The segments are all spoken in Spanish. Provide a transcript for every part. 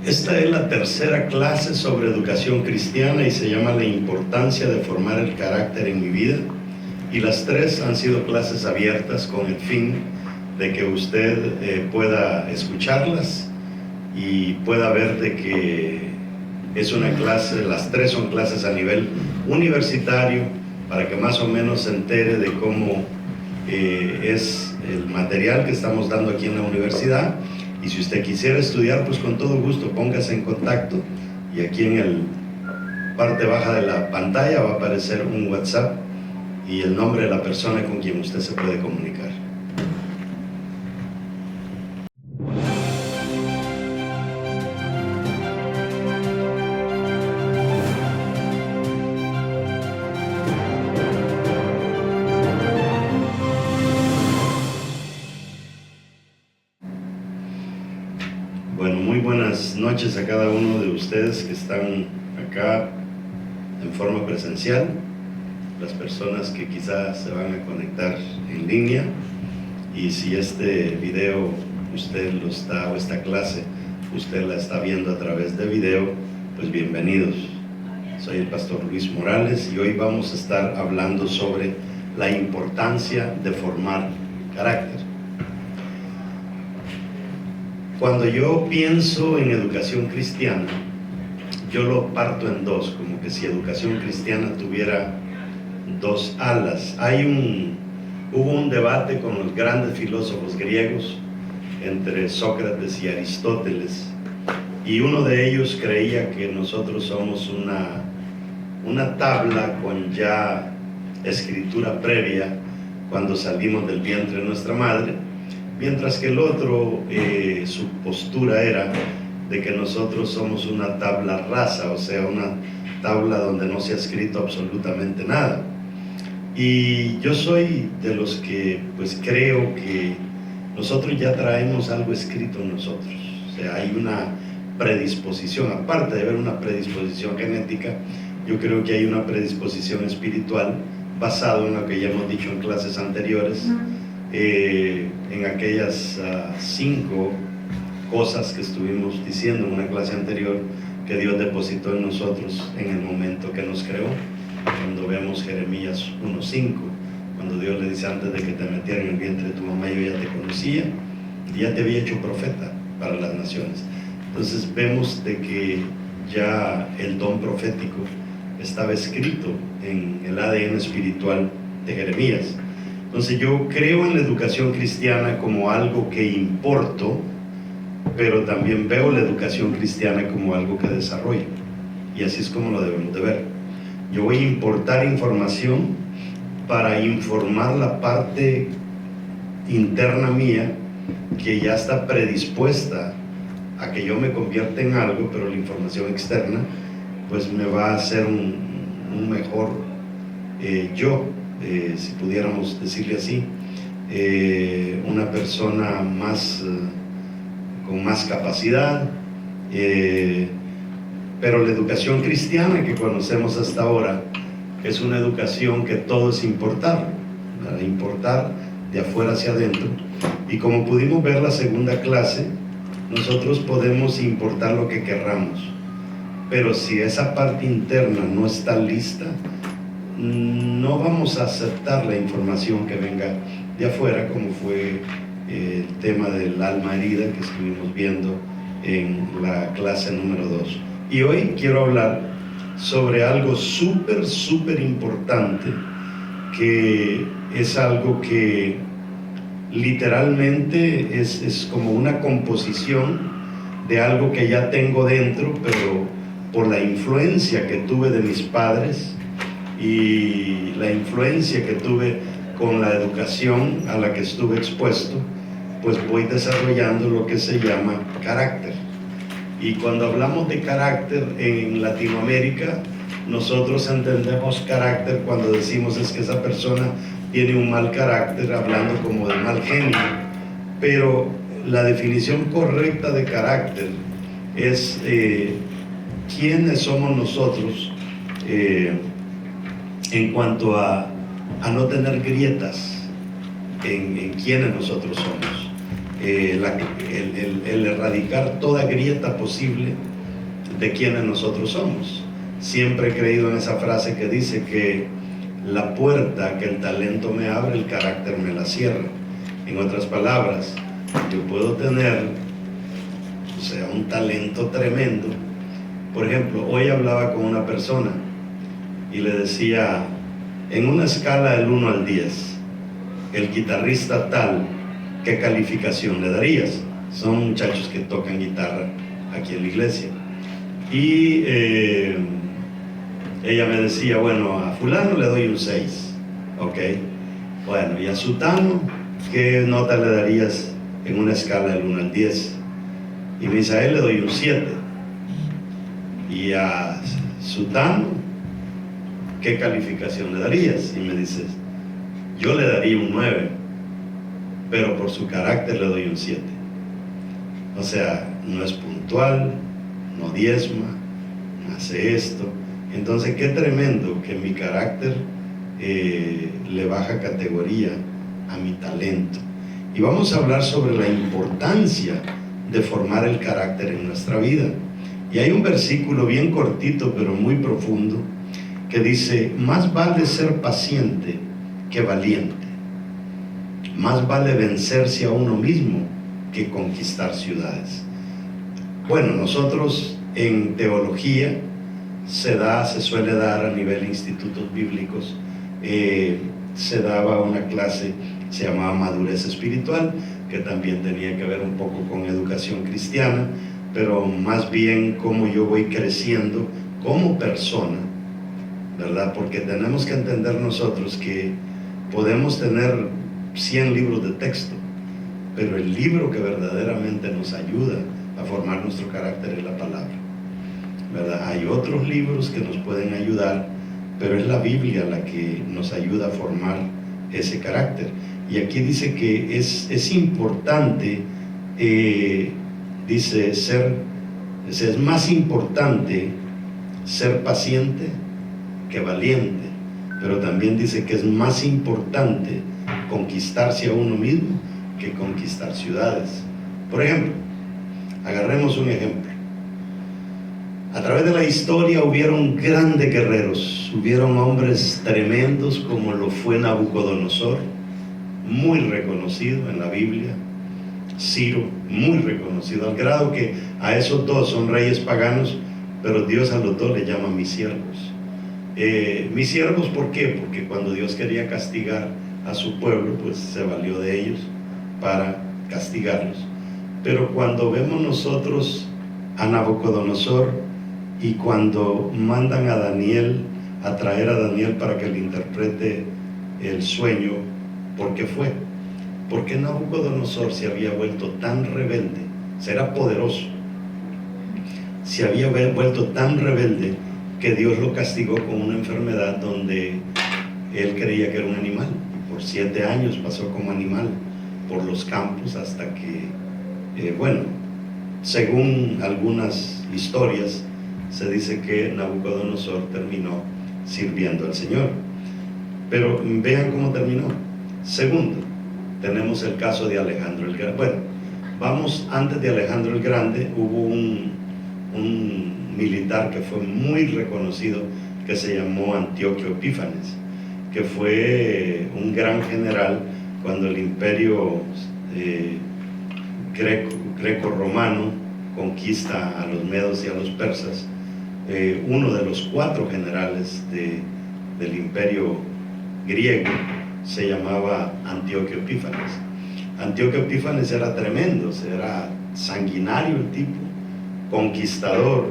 Esta es la tercera clase sobre educación cristiana y se llama La importancia de formar el carácter en mi vida. Y las tres han sido clases abiertas con el fin de que usted pueda escucharlas y pueda ver de que es una clase, las tres son clases a nivel universitario, para que más o menos se entere de cómo es el material que estamos dando aquí en la universidad. Y si usted quisiera estudiar, pues con todo gusto póngase en contacto, y aquí en la parte baja de la pantalla va a aparecer un WhatsApp y el nombre de la persona con quien usted se puede comunicar. Bueno, muy buenas noches a cada uno de ustedes que están acá en forma presencial, las personas que quizás se van a conectar en línea, y si este video usted lo está, o esta clase usted la está viendo a través de video, pues bienvenidos. Soy el pastor Luis Morales y hoy vamos a estar hablando sobre la importancia de formar carácter. Cuando yo pienso en educación cristiana, yo lo parto en dos, como que si educación cristiana tuviera dos alas. Hubo un debate con los grandes filósofos griegos entre Sócrates y Aristóteles, y uno de ellos creía que nosotros somos una tabla con ya escritura previa cuando salimos del vientre de nuestra madre, mientras que el otro, su postura era de que nosotros somos una tabla rasa, o sea, una tabla donde no se ha escrito absolutamente nada. Y yo soy de los que pues creo que nosotros ya traemos algo escrito en nosotros. O sea, hay una predisposición, aparte de haber una predisposición genética, yo creo que hay una predisposición espiritual basado en lo que ya hemos dicho en clases anteriores, en aquellas 5 cosas que estuvimos diciendo en una clase anterior que Dios depositó en nosotros en el momento que nos creó. Cuando vemos Jeremías 1:5, cuando Dios le dice: antes de que te metiera en el vientre de tu mamá yo ya te conocía y ya te había hecho profeta para las naciones. Entonces vemos de que ya el don profético estaba escrito en el ADN espiritual de Jeremías. Entonces yo creo en la educación cristiana como algo que importo, pero también veo la educación cristiana como algo que desarrollo, y así es como lo debemos de ver. Yo voy a importar información para informar la parte interna mía que ya está predispuesta a que yo me convierta en algo, pero la información externa pues me va a hacer un mejor yo, si pudiéramos decirle así, una persona más con más capacidad, pero la educación cristiana que conocemos hasta ahora es una educación que todo es importar, ¿verdad? Importar de afuera hacia adentro. Y como pudimos ver la segunda clase, nosotros podemos importar lo que querramos, pero si esa parte interna no está lista, no vamos a aceptar la información que venga de afuera, como fue el tema del alma herida que estuvimos viendo en la clase número 2. Y hoy quiero hablar sobre algo súper importante, que es algo que literalmente es como una composición de algo que ya tengo dentro, pero por la influencia que tuve de mis padres y la influencia que tuve con la educación a la que estuve expuesto, pues voy desarrollando lo que se llama carácter. Y cuando hablamos de carácter en Latinoamérica, nosotros entendemos carácter cuando decimos es que esa persona tiene un mal carácter, hablando como de mal genio, pero la definición correcta de carácter es quiénes somos nosotros en cuanto a no tener grietas en quiénes nosotros somos. el erradicar toda grieta posible de quienes nosotros somos. Siempre he creído en esa frase que dice que la puerta que el talento me abre, el carácter me la cierra. En otras palabras, yo puedo tener, o sea, un talento tremendo. Por ejemplo, hoy hablaba con una persona y le decía, en una escala del 1 al 10, el guitarrista tal, ¿qué calificación le darías? Son muchachos que tocan guitarra aquí en la iglesia. Y ella me decía, bueno, a fulano le doy un 6, ¿ok? Bueno, y a sutano, ¿qué nota le darías en una escala del 1 al 10? Y me dice, a él le doy un 7. Y a sutano, ¿qué calificación le darías? Y me dices, yo le daría un 9, pero por su carácter le doy un 7. O sea, no es puntual, no diezma, no hace esto. Entonces, qué tremendo que mi carácter le baja categoría a mi talento. Y vamos a hablar sobre la importancia de formar el carácter en nuestra vida. Y hay un versículo bien cortito, pero muy profundo, que dice, más vale ser paciente que valiente. Más vale vencerse a uno mismo que conquistar ciudades. Bueno, nosotros en teología se suele dar a nivel de institutos bíblicos, se daba una clase, se llamaba madurez espiritual, que también tenía que ver un poco con educación cristiana, pero más bien cómo yo voy creciendo como persona, ¿verdad? Porque tenemos que entender nosotros que podemos tener 100 libros de texto, pero el libro que verdaderamente nos ayuda a formar nuestro carácter es la palabra, ¿verdad? Hay otros libros que nos pueden ayudar, pero es la Biblia la que nos ayuda a formar ese carácter. Y aquí dice que es importante, dice, es más importante ser paciente que valiente, pero también dice que es más importante conquistarse a uno mismo que conquistar ciudades. Por ejemplo, agarremos un ejemplo. A través de la historia hubieron grandes guerreros, hubieron hombres tremendos como lo fue Nabucodonosor, muy reconocido en la Biblia, Ciro, muy reconocido, al grado que a esos dos son reyes paganos, pero Dios a los dos le llama mis siervos. Mis siervos, ¿por qué? Porque cuando Dios quería castigar a su pueblo, pues se valió de ellos para castigarlos. Pero cuando vemos nosotros a Nabucodonosor y cuando mandan a Daniel, a traer a Daniel para que le interprete el sueño, ¿por qué fue? Porque Nabucodonosor se había vuelto tan rebelde, era poderoso, se había vuelto tan rebelde que Dios lo castigó con una enfermedad donde él creía que era un animal. Por 7 años pasó como animal por los campos hasta que, bueno, según algunas historias, se dice que Nabucodonosor terminó sirviendo al Señor. Pero vean cómo terminó. Segundo, tenemos el caso de Alejandro el Grande. Bueno, vamos, antes de Alejandro el Grande hubo un militar que fue muy reconocido, que se llamó Antíoco Epífanes, que fue un gran general cuando el imperio greco-romano conquista a los medos y a los persas. Uno de los 4 generales del imperio griego se llamaba Antíoco Epífanes. Antíoco Epífanes era tremendo, era sanguinario el tipo, conquistador,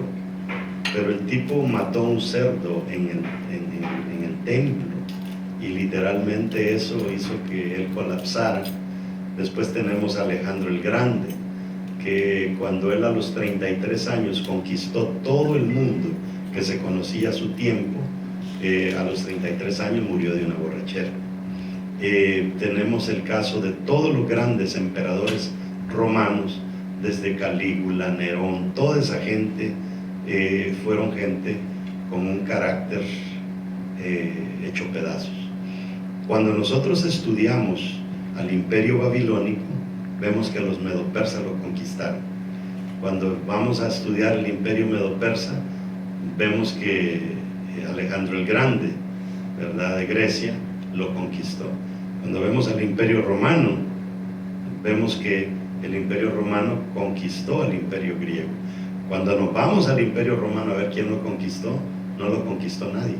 pero el tipo mató a un cerdo en el templo y literalmente eso hizo que él colapsara. Después tenemos a Alejandro el Grande, que cuando él a los 33 años conquistó todo el mundo que se conocía a su tiempo, a los 33 años murió de una borrachera. Tenemos el caso de todos los grandes emperadores romanos, desde Calígula, Nerón, toda esa gente fueron gente con un carácter hecho pedazos. Cuando nosotros estudiamos al imperio babilónico, vemos que los medo-persas lo conquistaron. Cuando vamos a estudiar el imperio medo-persa, vemos que Alejandro el Grande, ¿verdad?, de Grecia, lo conquistó. Cuando vemos al imperio romano, vemos que el imperio romano conquistó al imperio griego. Cuando nos vamos al imperio romano a ver quién lo conquistó, no lo conquistó nadie.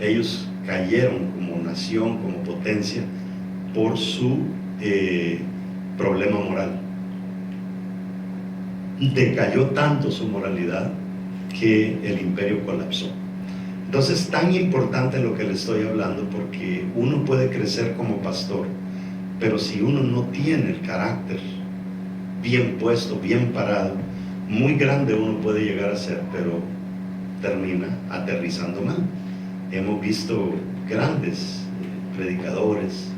Ellos cayeron como nación, como potencia, por su problema moral. Decayó tanto su moralidad que el imperio colapsó. Entonces, tan importante lo que le estoy hablando, porque uno puede crecer como pastor, pero si uno no tiene el carácter bien puesto, bien parado, muy grande uno puede llegar a ser, pero termina aterrizando mal. Hemos visto grandes predicadores,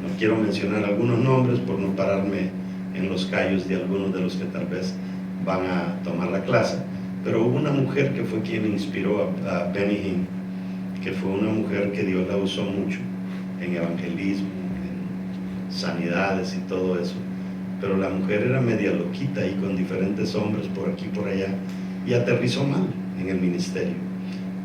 no quiero mencionar algunos nombres por no pararme en los callos de algunos de los que tal vez van a tomar la clase, pero hubo una mujer que fue quien inspiró a Benny Hinn, que fue una mujer que Dios la usó mucho en evangelismo, en sanidades y todo eso, pero la mujer era media loquita y con diferentes hombres por aquí y por allá, y aterrizó mal en el ministerio.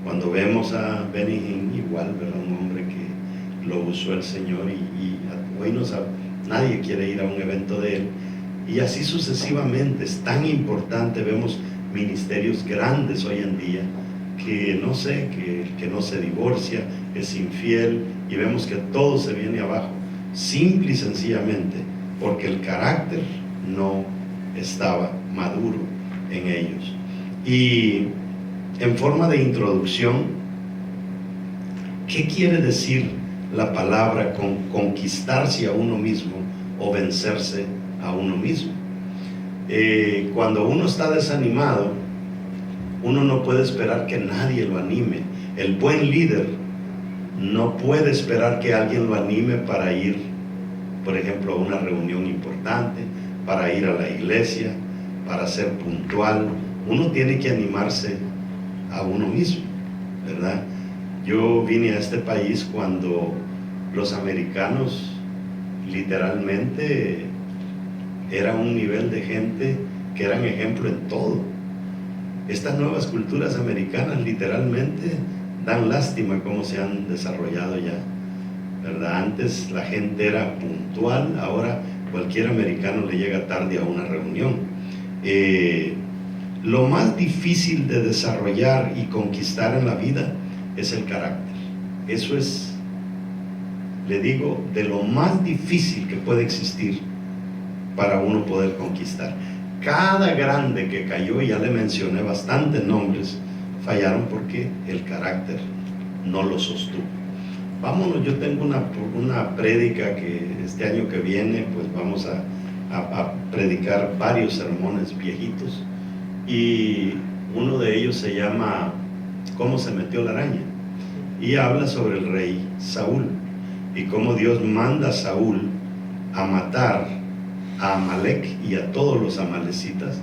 Cuando vemos a Benny Hinn, igual, ¿verdad?, un hombre que lo usó el Señor y hoy no sabe, nadie quiere ir a un evento de él, y así sucesivamente. Es tan importante. Vemos ministerios grandes hoy en día que no sé, que no se divorcia, es infiel, y vemos que todo se viene abajo, simple y sencillamente porque el carácter no estaba maduro en ellos. Y en forma de introducción, ¿qué quiere decir la palabra conquistarse a uno mismo o vencerse a uno mismo? Cuando uno está desanimado, uno no puede esperar que nadie lo anime. El buen líder no puede esperar que alguien lo anime para ir, por ejemplo, a una reunión importante, para ir a la iglesia, para ser puntual. Uno tiene que animarse a uno mismo, ¿verdad? Yo vine a este país cuando los americanos literalmente era un nivel de gente que eran ejemplo en todo. Estas nuevas culturas americanas literalmente dan lástima cómo se han desarrollado ya, ¿verdad? Antes la gente era puntual, ahora cualquier americano le llega tarde a una reunión. Lo más difícil de desarrollar y conquistar en la vida es el carácter. Eso es, le digo, de lo más difícil que puede existir para uno poder conquistar. Cada grande que cayó, ya le mencioné bastantes nombres, fallaron porque el carácter no lo sostuvo. Vámonos, yo tengo una prédica que este año que viene, pues vamos a predicar varios sermones viejitos, y uno de ellos se llama ¿Cómo se metió la araña? Y habla sobre el rey Saúl y cómo Dios manda a Saúl a matar a Amalek y a todos los amalecitas,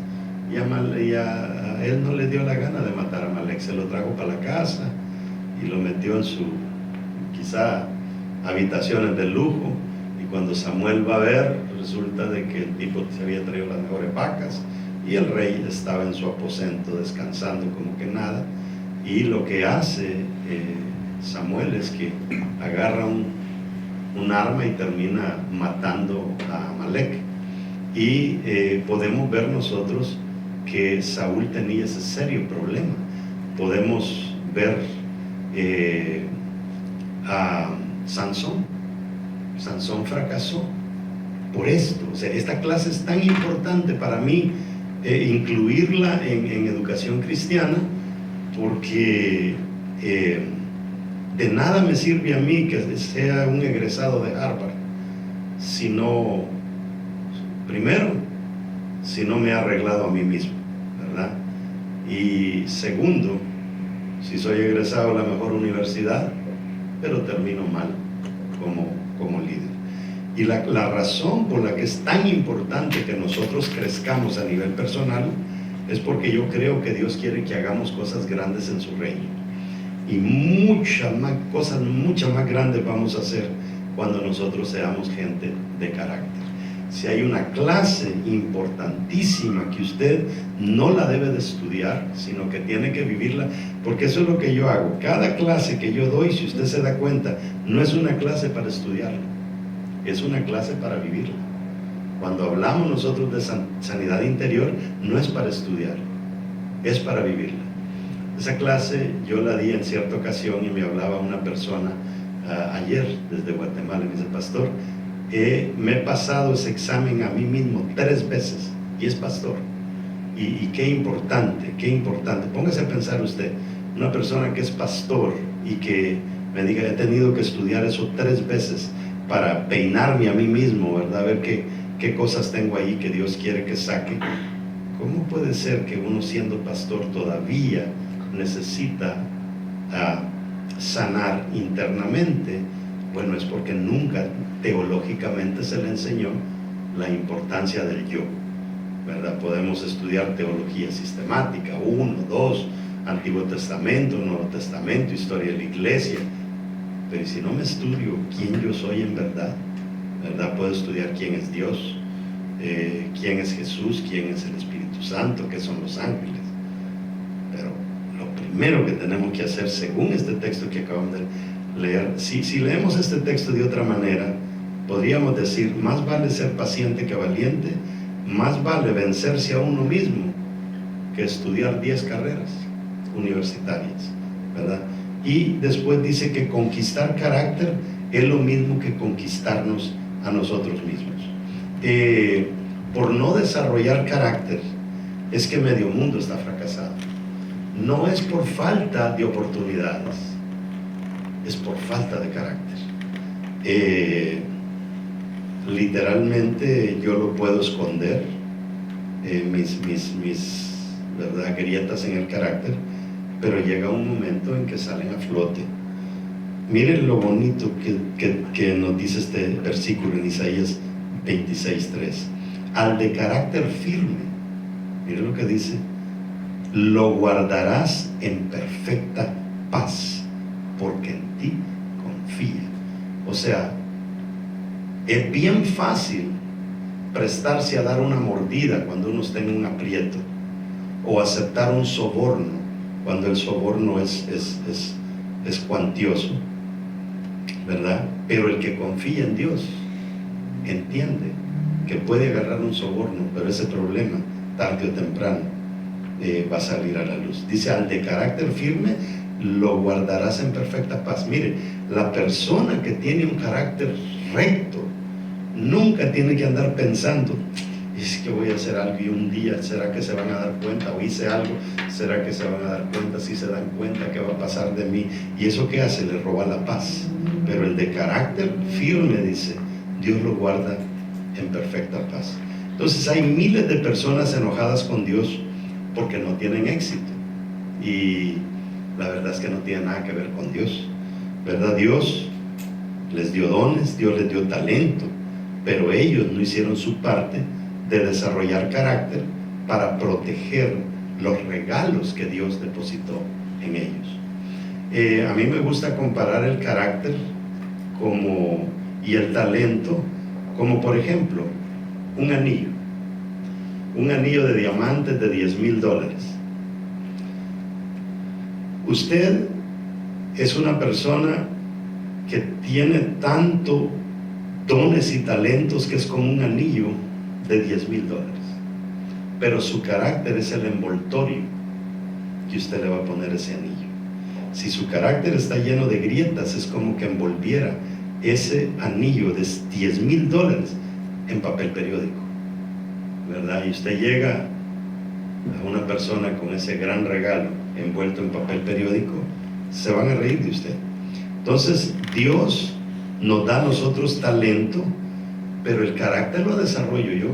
y a él no le dio la gana de matar a Amalek, se lo trajo para la casa y lo metió en su, quizá, habitaciones de lujo, y cuando Samuel va a ver, resulta de que el tipo se había traído las mejores vacas y el rey estaba en su aposento descansando como que nada, y lo que hace Samuel es que agarra un arma y termina matando a Amalek. Y podemos ver nosotros que Saúl tenía ese serio problema. Podemos ver a Sansón. Sansón fracasó por esto. O sea, esta clase es tan importante para mí incluirla en educación cristiana, porque de nada me sirve a mí que sea un egresado de Harvard si no, primero, si no me he arreglado a mí mismo, ¿verdad? Y segundo, si soy egresado a la mejor universidad, pero termino mal como líder. Y la razón por la que es tan importante que nosotros crezcamos a nivel personal es porque yo creo que Dios quiere que hagamos cosas grandes en su reino. Y muchas más grandes vamos a hacer cuando nosotros seamos gente de carácter. si hay una clase importantísima que usted no la debe de estudiar, sino que tiene que vivirla, porque eso es lo que yo hago. Cada clase que yo doy, si usted se da cuenta, no es una clase para estudiarla, es una clase para vivirla. Cuando hablamos nosotros de sanidad interior, no es para estudiar, es para vivirla. Esa clase yo la di en cierta ocasión y me hablaba una persona ayer desde Guatemala, me dice: pastor, me he pasado ese examen a mí mismo 3 veces, y es pastor. Y qué importante, qué importante. Póngase a pensar usted, una persona que es pastor y que me diga: he tenido que estudiar eso 3 veces para peinarme a mí mismo, ¿verdad? A ver qué cosas tengo ahí que Dios quiere que saque. ¿Cómo puede ser que uno, siendo pastor, todavía necesita sanar internamente? Bueno, es porque nunca teológicamente se le enseñó la importancia del yo, ¿verdad? Podemos estudiar teología sistemática, 1, 2, Antiguo Testamento, Nuevo Testamento, historia de la iglesia, pero si no me estudio quién yo soy en verdad, ¿verdad? Puedo estudiar quién es Dios, quién es Jesús, quién es el Espíritu Santo, qué son los ángeles, pero lo primero que tenemos que hacer, según este texto que acabamos de leer, si leemos este texto de otra manera, podríamos decir: más vale ser paciente que valiente, más vale vencerse a uno mismo que estudiar 10 carreras universitarias, ¿verdad? Y después dice que conquistar carácter es lo mismo que conquistarnos a nosotros mismos. Por no desarrollar carácter es que medio mundo está fracasado. No es por falta de oportunidades, es por falta de carácter. Literalmente yo lo puedo esconder, mis ¿verdad?, grietas en el carácter, pero llega un momento en que salen a flote. Miren lo bonito que nos dice este versículo en Isaías 26:3. Al de carácter firme, miren lo que dice: lo guardarás en perfecta paz, porque en ti confía. O sea, es bien fácil prestarse a dar una mordida cuando uno está en un aprieto, o aceptar un soborno cuando el soborno es cuantioso, ¿verdad? Pero el que confía en Dios entiende que puede agarrar un soborno, pero ese problema tarde o temprano va a salir a la luz. Dice: al de carácter firme lo guardarás en perfecta paz. Mire, la persona que tiene un carácter recto nunca tiene que andar pensando: es que voy a hacer algo y un día, ¿será que se van a dar cuenta? O hice algo, ¿será que se van a dar cuenta? Si se dan cuenta, ¿qué va a pasar de mí? Y eso que hace, le roba la paz. Pero el de carácter firme, dice, Dios lo guarda en perfecta paz. Entonces hay miles de personas enojadas con Dios porque no tienen éxito, y la verdad es que no tiene nada que ver con Dios, ¿verdad? Dios les dio dones, Dios les dio talento, pero ellos no hicieron su parte de desarrollar carácter para proteger los regalos que Dios depositó en ellos. A mí me gusta comparar el carácter y el talento como, por ejemplo, un anillo de diamantes de $10,000. Usted es una persona que tiene tanto dones y talentos que es como un anillo de $10,000, pero su carácter es el envoltorio que usted le va a poner a ese anillo. Si su carácter está lleno de grietas, es como que envolviera ese anillo de $10,000 en papel periódico, ¿verdad? Y usted llega a una persona con ese gran regalo envuelto en papel periódico, se van a reír de usted. Entonces Dios nos da a nosotros talento, pero el carácter lo desarrollo yo.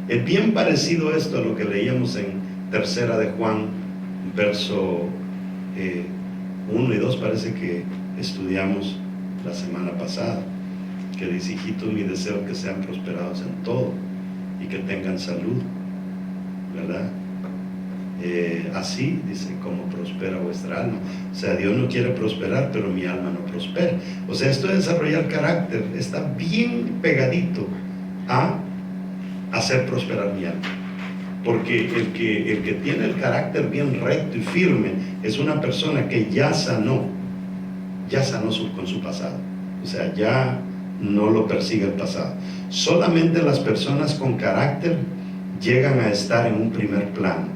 Es bien parecido esto a lo que leíamos en 3 de Juan, verso 1 y 2, parece que estudiamos la semana pasada, que dice: hijitos, mi deseo que sean prosperados en todo y que tengan salud, ¿verdad? Así, dice, como prospera vuestra alma. O sea, Dios no quiere prosperar, pero mi alma no prospera. O sea, esto de desarrollar carácter está bien pegadito a hacer prosperar mi alma. Porque el que tiene el carácter bien recto y firme es una persona que ya sanó con su pasado. O sea, ya no lo persigue el pasado. Solamente las personas con carácter llegan a estar en un primer plano.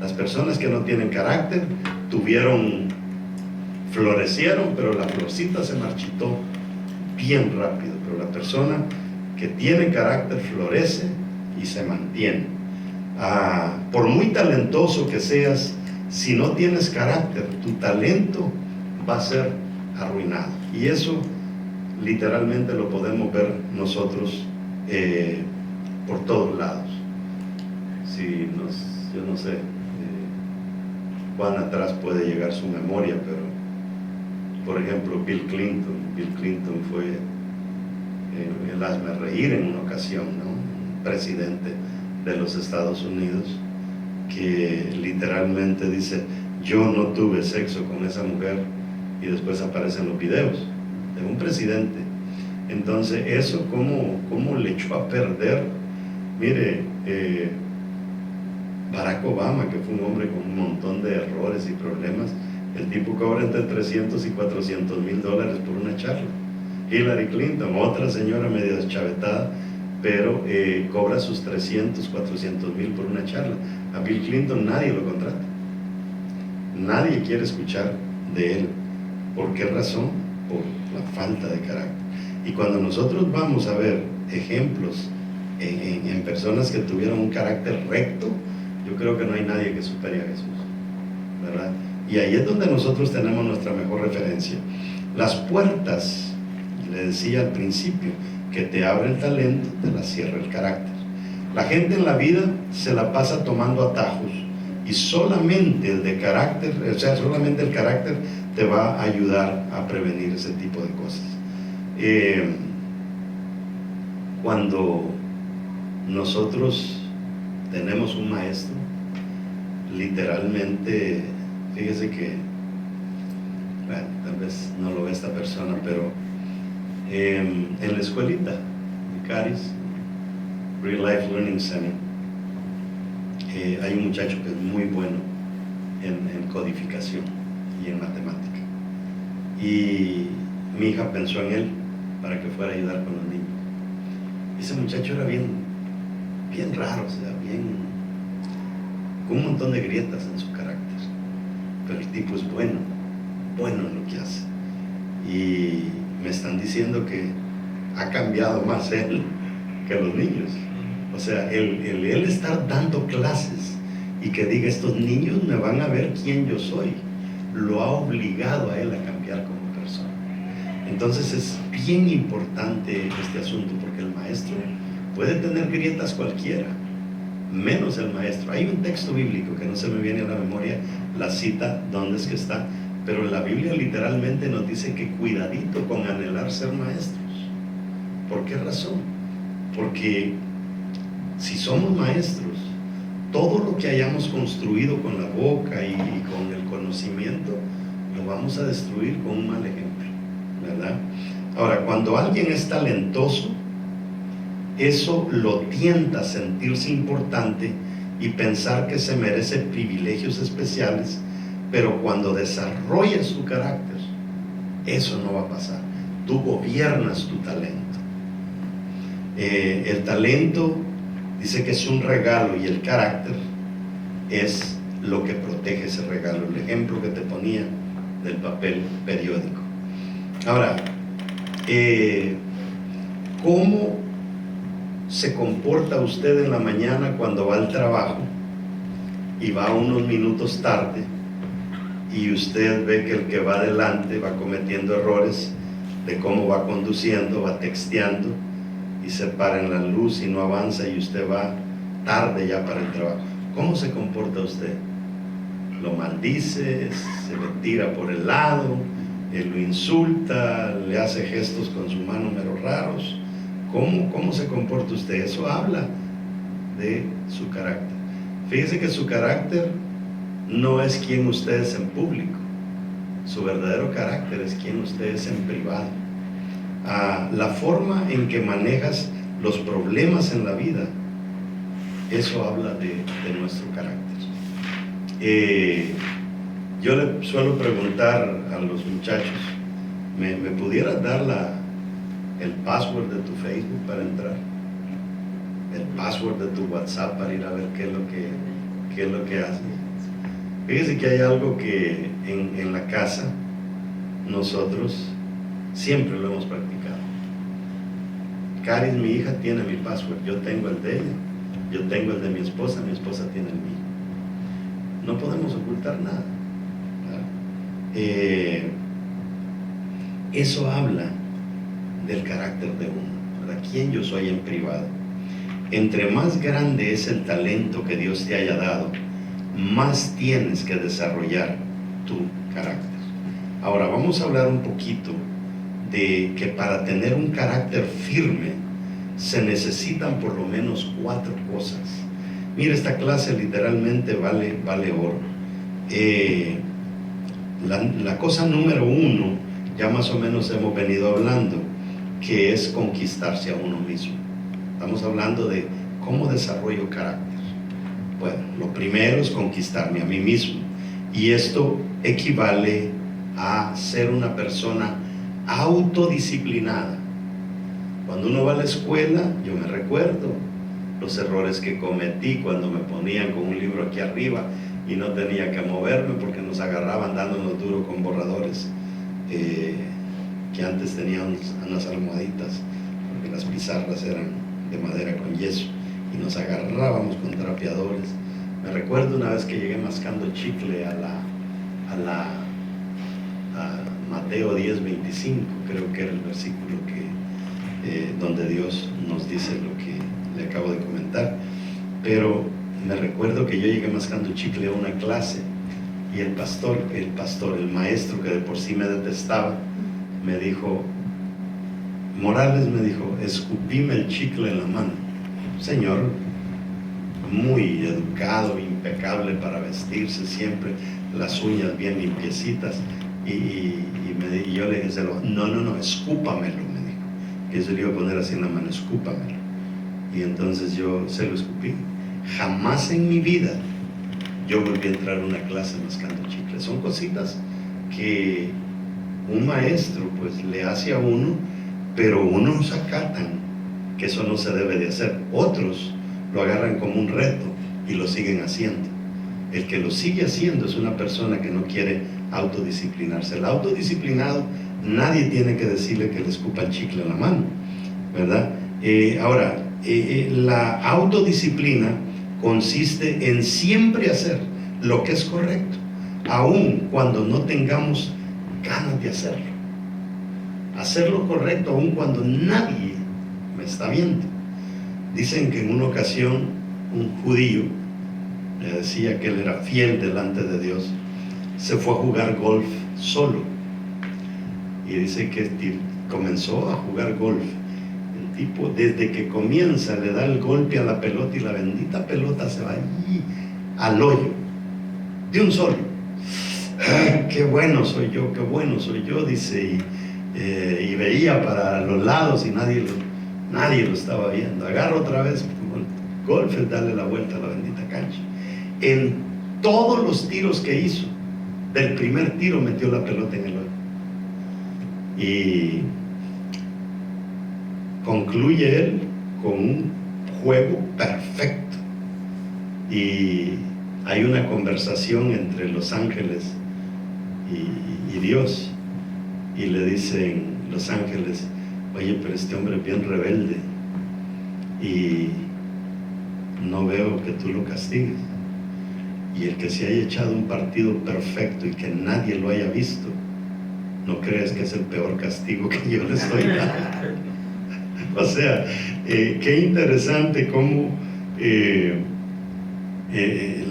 Las personas que no tienen carácter florecieron, pero la florcita se marchitó bien rápido. Pero la persona que tiene carácter florece y se mantiene. Por muy talentoso que seas, si no tienes carácter, tu talento va a ser arruinado. Y eso literalmente lo podemos ver nosotros por todos lados. Yo no sé cuán atrás puede llegar su memoria, pero por ejemplo Bill Clinton fue el hazme reír en una ocasión, ¿no? Un presidente de los Estados Unidos que literalmente dice: yo no tuve sexo con esa mujer, y después aparecen los videos de un presidente. Entonces eso cómo le echó a perder. Mire, Barack Obama, que fue un hombre con un montón de errores y problemas, el tipo cobra entre 300 y 400 mil dólares por una charla. Hillary Clinton, otra señora medio deschavetada, pero cobra sus 300, 400 mil por una charla. A Bill Clinton nadie lo contrata, nadie quiere escuchar de él. ¿Por qué razón? Por la falta de carácter. Y cuando nosotros vamos a ver ejemplos en personas que tuvieron un carácter recto, yo creo que no hay nadie que supere a Jesús, ¿verdad? Y ahí es donde nosotros tenemos nuestra mejor referencia. Las puertas, le decía al principio, que te abre el talento, te las cierra el carácter. La gente en la vida se la pasa tomando atajos, y solamente el de carácter, o sea, solamente el carácter te va a ayudar a prevenir ese tipo de cosas. Cuando nosotros tenemos un maestro, literalmente, fíjese que, bueno, tal vez no lo ve esta persona, pero en la escuelita de Caris, Real Life Learning Center, hay un muchacho que es muy bueno en codificación y en matemática, y mi hija pensó en él para que fuera a ayudar con los niños. Ese muchacho era bien raro, o sea, con un montón de grietas en su carácter, pero el tipo es bueno en lo que hace. Y me están diciendo que ha cambiado más él que los niños. O sea, el estar dando clases y que diga: estos niños me van a ver quién yo soy, lo ha obligado a él a cambiar como persona. Entonces es bien importante este asunto, porque el maestro puede tener grietas cualquiera, menos el maestro. Hay un texto bíblico que no se me viene a la memoria la cita, dónde es que está, pero en la Biblia literalmente nos dice que cuidadito con anhelar ser maestros. ¿Por qué razón? Porque si somos maestros, todo lo que hayamos construido con la boca y con el conocimiento, lo vamos a destruir con un mal ejemplo, ¿verdad? Ahora, cuando alguien es talentoso, eso lo tienta a sentirse importante y pensar que se merece privilegios especiales, pero cuando desarrolla su carácter, eso no va a pasar. Tú gobiernas tu talento. El talento dice que es un regalo, y el carácter es lo que protege ese regalo. El ejemplo que te ponía del papel periódico. Ahora, ¿cómo se comporta usted en la mañana cuando va al trabajo y va unos minutos tarde, y usted ve que el que va adelante va cometiendo errores de cómo va conduciendo, va texteando y se para en la luz y no avanza, y usted va tarde ya para el trabajo? ¿Cómo se comporta usted? ¿Lo maldice? ¿Se le tira por el lado? ¿Lo insulta? ¿Le hace gestos con su mano mero raros? ¿Cómo se comporta usted? Eso habla de su carácter. Fíjese que su carácter no es quien usted es en público. Su verdadero carácter es quien usted es en privado. La forma en que manejas los problemas en la vida eso habla de nuestro carácter. Yo le suelo preguntar a los muchachos, ¿me pudieras dar el password de tu Facebook para entrar? El password de tu WhatsApp para ir a ver qué es lo que haces. Fíjese que hay algo que en la casa nosotros siempre lo hemos practicado. Caris, mi hija, tiene mi password, yo tengo el de ella, yo tengo el de mi esposa tiene el mío. No podemos ocultar nada. Eso habla del carácter de uno, ¿verdad? ¿Quién yo soy en privado? Entre más grande es el talento que Dios te haya dado, más tienes que desarrollar tu carácter. Ahora vamos a hablar un poquito de que para tener un carácter firme se necesitan por lo menos 4 cosas. Mira, esta clase literalmente vale oro. La cosa número 1, ya más o menos hemos venido hablando, que es conquistarse a uno mismo. Estamos hablando de cómo desarrollo carácter. Bueno, lo primero es conquistarme a mí mismo, y esto equivale a ser una persona autodisciplinada. Cuando uno va a la escuela, yo me recuerdo los errores que cometí cuando me ponían con un libro aquí arriba y no tenía que moverme porque nos agarraban dándonos duro con borradores que antes tenían unas almohaditas, porque las pizarras eran de madera con yeso, y nos agarrábamos con trapeadores. Me recuerdo una vez que llegué mascando chicle a Mateo 10:25, creo que era el versículo donde Dios nos dice lo que le acabo de comentar. Pero me recuerdo que yo llegué mascando chicle a una clase, y el maestro, que de por sí me detestaba, me dijo, Morales, me dijo, escupíme el chicle en la mano. Señor muy educado, impecable para vestirse, siempre las uñas bien limpiecitas, y yo le dije, no, escúpamelo, me dijo, que se le iba a poner así en la mano, escúpamelo. Y entonces yo se lo escupí. Jamás en mi vida yo volví a entrar a una clase mascando chicle. Son cositas que un maestro pues le hace a uno, pero unos acatan que eso no se debe de hacer. Otros lo agarran como un reto y lo siguen haciendo. El que lo sigue haciendo es una persona que no quiere autodisciplinarse. El autodisciplinado, nadie tiene que decirle que le escupa el chicle en la mano, ¿verdad? Ahora, la autodisciplina consiste en siempre hacer lo que es correcto, aun cuando no tengamos ganas de hacerlo. Hacer lo correcto aun cuando nadie me está viendo. Dicen que en una ocasión un judío le decía que él era fiel delante de Dios, se fue a jugar golf solo, y dice que comenzó a jugar golf. El tipo, desde que comienza, le da el golpe a la pelota, y la bendita pelota se va allí al hoyo de un solo. Qué bueno soy yo, dice, y veía para los lados y nadie lo estaba viendo. Agarra otra vez como el golf, darle la vuelta a la bendita cancha. En todos los tiros que hizo, del primer tiro metió la pelota en el hoyo, y concluye él con un juego perfecto. Y hay una conversación entre los ángeles y Dios, y le dicen los ángeles, oye, pero este hombre es bien rebelde y no veo que tú lo castigues, y el que se haya echado un partido perfecto y que nadie lo haya visto, ¿no crees que es el peor castigo que yo le estoy dando? O sea, qué interesante cómo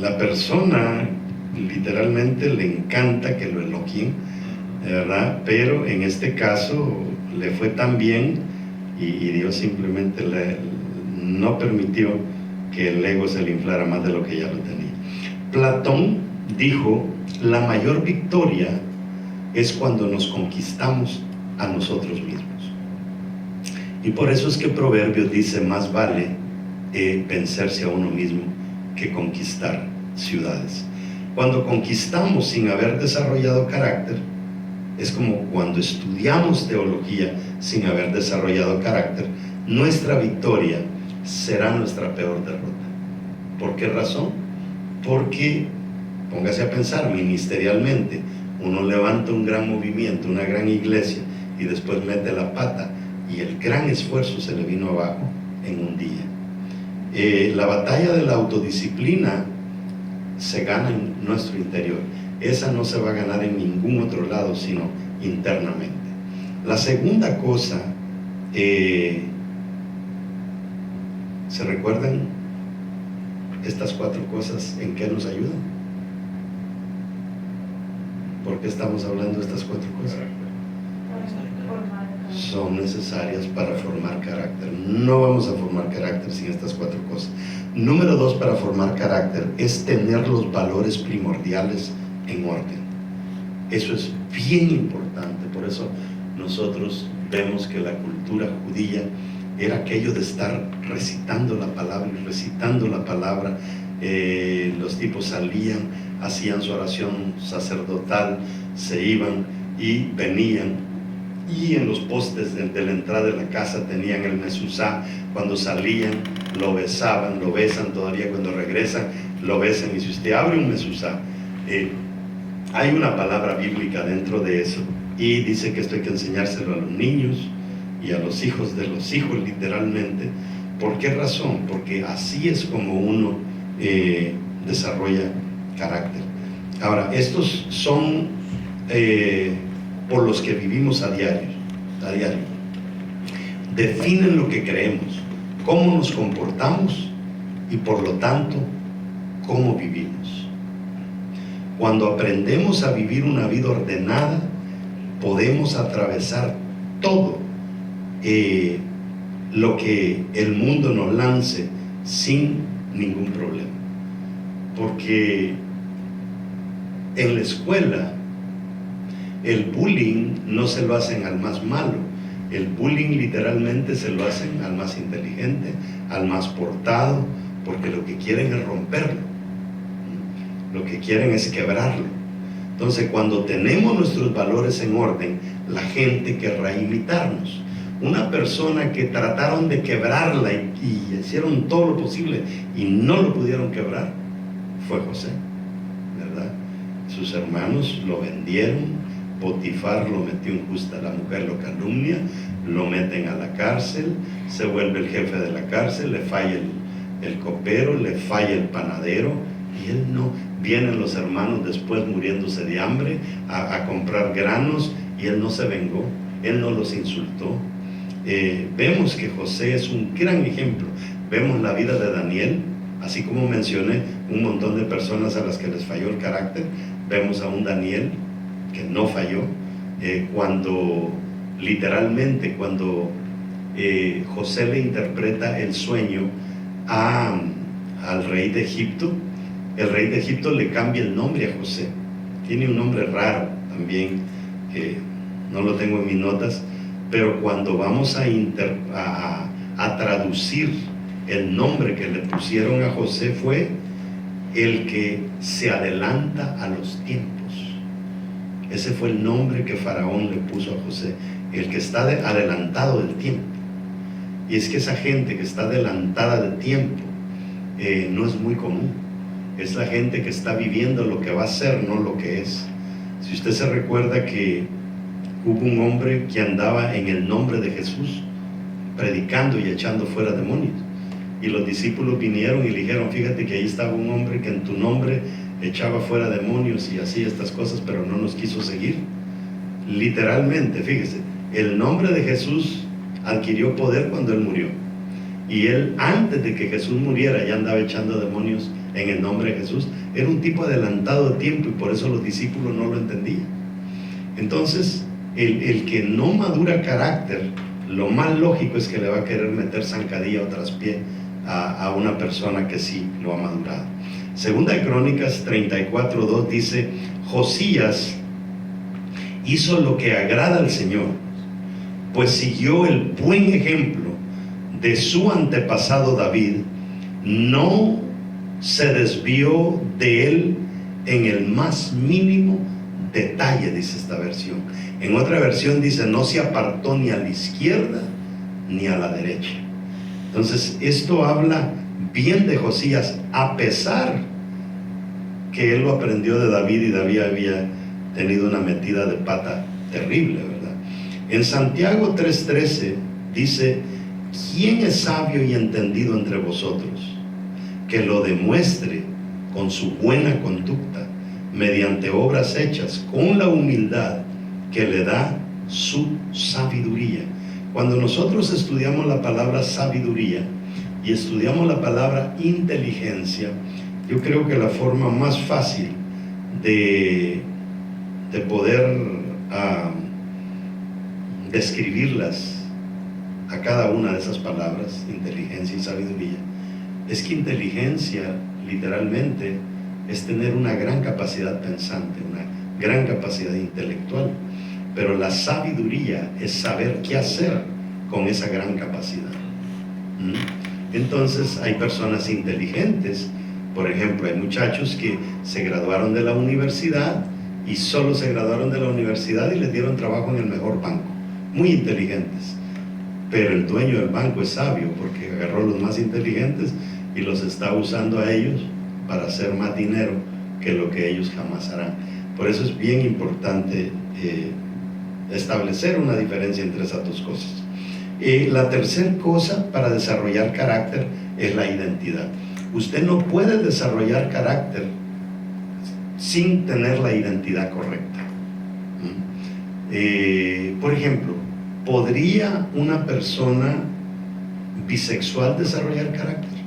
la persona literalmente le encanta que lo elogien, ¿verdad? Pero en este caso le fue tan bien, y Dios simplemente no permitió que el ego se le inflara más de lo que ya lo tenía. Platón dijo, la mayor victoria es cuando nos conquistamos a nosotros mismos. Y por eso es que Proverbios dice, más vale vencerse a uno mismo que conquistar ciudades. Cuando conquistamos sin haber desarrollado carácter, es como cuando estudiamos teología sin haber desarrollado carácter, nuestra victoria será nuestra peor derrota. ¿Por qué razón? Porque, póngase a pensar, ministerialmente, uno levanta un gran movimiento, una gran iglesia, y después mete la pata, y el gran esfuerzo se le vino abajo en un día. La batalla de la autodisciplina se gana en nuestro interior. Esa no se va a ganar en ningún otro lado, sino internamente. La segunda cosa, ¿se recuerdan estas 4 cosas en qué nos ayudan? ¿Por qué estamos hablando de estas 4 cosas? Son necesarias para formar carácter. No vamos a formar carácter sin estas 4 cosas. Número 2, para formar carácter, es tener los valores primordiales en orden. Eso es bien importante. Por eso nosotros vemos que la cultura judía era aquello de estar recitando la palabra y recitando la palabra. Los tipos salían, hacían su oración sacerdotal, se iban y venían, y en los postes de la entrada de la casa tenían el mesuzá. Cuando salían lo besaban, lo besan todavía, cuando regresan lo besan. Y si usted abre un mesuzá, hay una palabra bíblica dentro de eso, y dice que esto hay que enseñárselo a los niños y a los hijos de los hijos, literalmente. ¿Por qué razón? Porque así es como uno desarrolla carácter. Ahora, estos son por los que vivimos a diario. Definen lo que creemos, cómo nos comportamos y por lo tanto cómo vivimos. Cuando aprendemos a vivir una vida ordenada, podemos atravesar todo lo que el mundo nos lance sin ningún problema. Porque en la escuela el bullying no se lo hacen al más malo, el bullying literalmente se lo hacen al más inteligente, al más portado, porque lo que quieren es romperlo, lo que quieren es quebrarlo. Entonces, cuando tenemos nuestros valores en orden, la gente querrá imitarnos. Una persona que trataron de quebrarla y hicieron todo lo posible y no lo pudieron quebrar fue José, ¿verdad? Sus hermanos lo vendieron. Potifar lo metió en justa, la mujer lo calumnia, lo meten a la cárcel, se vuelve el jefe de la cárcel, le falla el copero, le falla el panadero, y él no. Vienen los hermanos después muriéndose de hambre a comprar granos, y él no se vengó, él no los insultó. Vemos que José es un gran ejemplo. Vemos la vida de Daniel, así como mencioné un montón de personas a las que les falló el carácter. Vemos a un Daniel que no falló, cuando José le interpreta el sueño al rey de Egipto. El rey de Egipto le cambia el nombre a José. Tiene un nombre raro también, que no lo tengo en mis notas, pero cuando vamos a traducir el nombre que le pusieron a José, fue el que se adelanta a los tiempos. Ese fue el nombre que Faraón le puso a José, el que está adelantado del tiempo. Y es que esa gente que está adelantada de tiempo no es muy común. Es la gente que está viviendo lo que va a ser, no lo que es. Si usted se recuerda que hubo un hombre que andaba en el nombre de Jesús, predicando y echando fuera demonios, y los discípulos vinieron y le dijeron: fíjate que ahí estaba un hombre que en tu nombre echaba fuera demonios y hacía estas cosas, pero no nos quiso seguir. Literalmente, fíjese, el nombre de Jesús adquirió poder cuando él murió, y él, antes de que Jesús muriera, ya andaba echando demonios en el nombre de Jesús. Era un tipo adelantado de tiempo, y por eso los discípulos no lo entendían. Entonces, el que no madura carácter, lo más lógico es que le va a querer meter zancadilla o traspié a una persona que sí lo ha madurado. Segunda de Crónicas 34:2 dice: Josías hizo lo que agrada al Señor, pues siguió el buen ejemplo de su antepasado David, no se desvió de él en el más mínimo detalle, dice esta versión. En otra versión dice, no se apartó ni a la izquierda ni a la derecha. Entonces esto habla bien de Josías, a pesar que él lo aprendió de David, y David había tenido una metida de pata terrible, ¿verdad? En Santiago 3:13 dice, ¿quién es sabio y entendido entre vosotros? Que lo demuestre con su buena conducta, mediante obras hechas con la humildad que le da su sabiduría. Cuando nosotros estudiamos la palabra sabiduría y estudiamos la palabra inteligencia, yo creo que la forma más fácil de poder describirlas a cada una de esas palabras, inteligencia y sabiduría, es que inteligencia literalmente es tener una gran capacidad pensante, una gran capacidad intelectual, pero la sabiduría es saber qué hacer con esa gran capacidad. Entonces hay personas inteligentes, por ejemplo, hay muchachos que se graduaron de la universidad y solo se graduaron de la universidad y les dieron trabajo en el mejor banco, muy inteligentes, pero el dueño del banco es sabio porque agarró los más inteligentes y los está usando a ellos para hacer más dinero que lo que ellos jamás harán. Por eso es bien importante establecer una diferencia entre esas dos cosas. La tercera cosa para desarrollar carácter es la identidad. Usted no puede desarrollar carácter sin tener la identidad correcta. Por ejemplo, ¿podría una persona bisexual desarrollar carácter?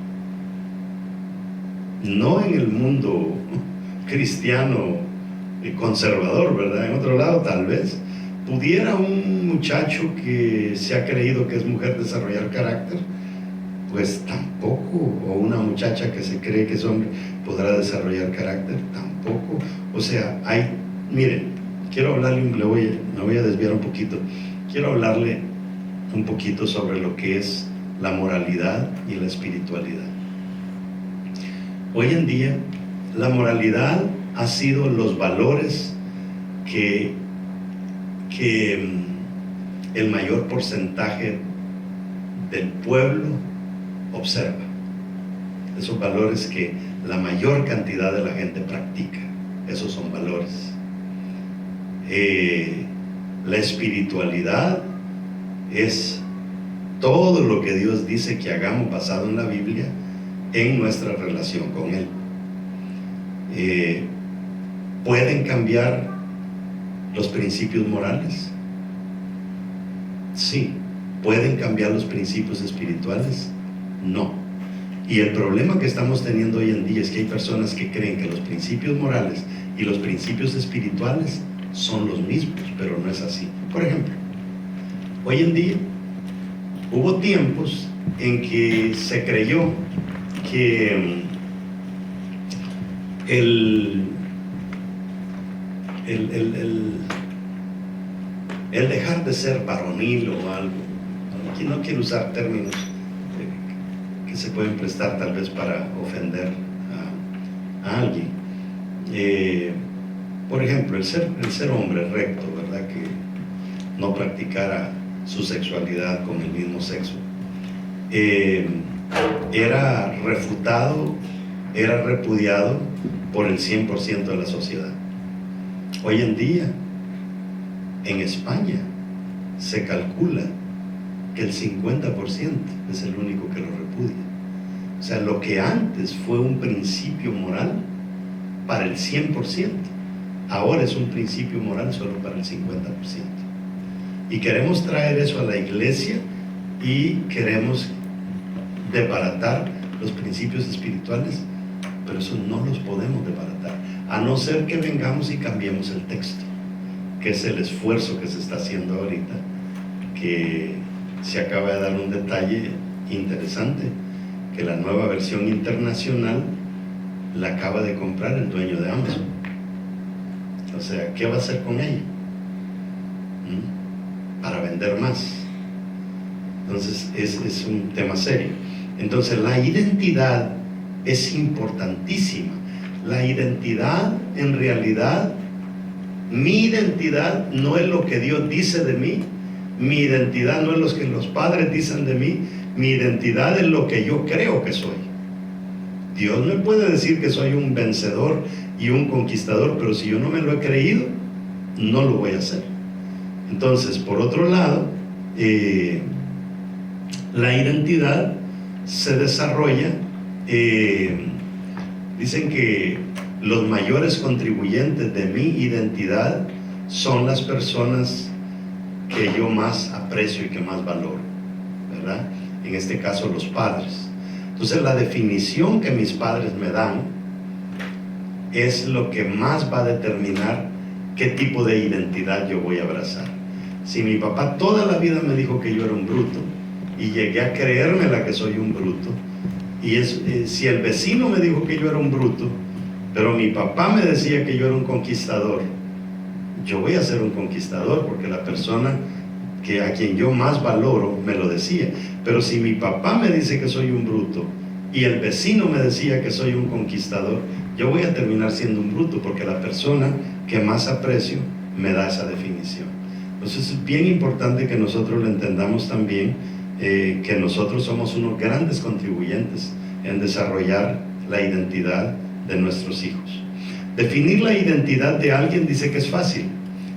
No en el mundo cristiano conservador, ¿verdad? En otro lado tal vez. ¿Pudiera un muchacho que se ha creído que es mujer desarrollar carácter? Pues tampoco. O una muchacha que se cree que es hombre podrá desarrollar carácter, tampoco. O sea, miren, quiero hablarle, me voy a desviar un poquito. Quiero hablarle un poquito sobre lo que es la moralidad y la espiritualidad. Hoy en día, la moralidad ha sido los valores que el mayor porcentaje del pueblo observa. Esos valores que la mayor cantidad de la gente practica, esos son valores. La espiritualidad es todo lo que Dios dice que hagamos basado en la Biblia en nuestra relación con Él. ¿Pueden cambiar los principios morales? Sí. ¿Pueden cambiar los principios espirituales? No. Y el problema que estamos teniendo hoy en día es que hay personas que creen que los principios morales y los principios espirituales son los mismos, pero no es así. Por ejemplo, hoy en día hubo tiempos en que se creyó que el dejar de ser varonil o algo, aquí no quiero usar términos que se pueden prestar tal vez para ofender a alguien. Por ejemplo, el ser hombre recto, ¿verdad? Que no practicara su sexualidad con el mismo sexo, era refutado, era repudiado por el 100% de la sociedad. Hoy en día, en España, se calcula que el 50% es el único que lo repudia. O sea, lo que antes fue un principio moral para el 100%, ahora es un principio moral solo para el 50%. Y queremos traer eso a la iglesia y queremos desbaratar los principios espirituales, pero eso no los podemos desbaratar, a no ser que vengamos y cambiemos el texto, que es el esfuerzo que se está haciendo ahorita, que se acaba de dar un detalle interesante, que la nueva versión internacional la acaba de comprar el dueño de Amazon. O sea, ¿qué va a hacer con ella? Para vender más. Entonces es un tema serio. Entonces la identidad es importantísima. La identidad, en realidad, mi identidad no es lo que Dios dice de mí. Mi identidad no es lo que los padres dicen de mí. Mi identidad es lo que yo creo que soy. Dios me puede decir que soy un vencedor y un conquistador, pero si yo no me lo he creído, no lo voy a hacer. Entonces, por otro lado, la identidad se desarrolla. Dicen que los mayores contribuyentes de mi identidad son las personas que yo más aprecio y que más valoro, ¿verdad? En este caso, los padres. Entonces, la definición que mis padres me dan es lo que más va a determinar qué tipo de identidad yo voy a abrazar. Si mi papá toda la vida me dijo que yo era un bruto y llegué a creérmela que soy un bruto, y si el vecino me dijo que yo era un bruto, pero mi papá me decía que yo era un conquistador, yo voy a ser un conquistador porque la persona a quien yo más valoro me lo decía. Pero si mi papá me dice que soy un bruto y el vecino me decía que soy un conquistador, yo voy a terminar siendo un bruto porque la persona que más aprecio me da esa definición. Entonces es bien importante que nosotros lo entendamos también, que nosotros somos unos grandes contribuyentes en desarrollar la identidad de nuestros hijos. Definir la identidad de alguien dice que es fácil.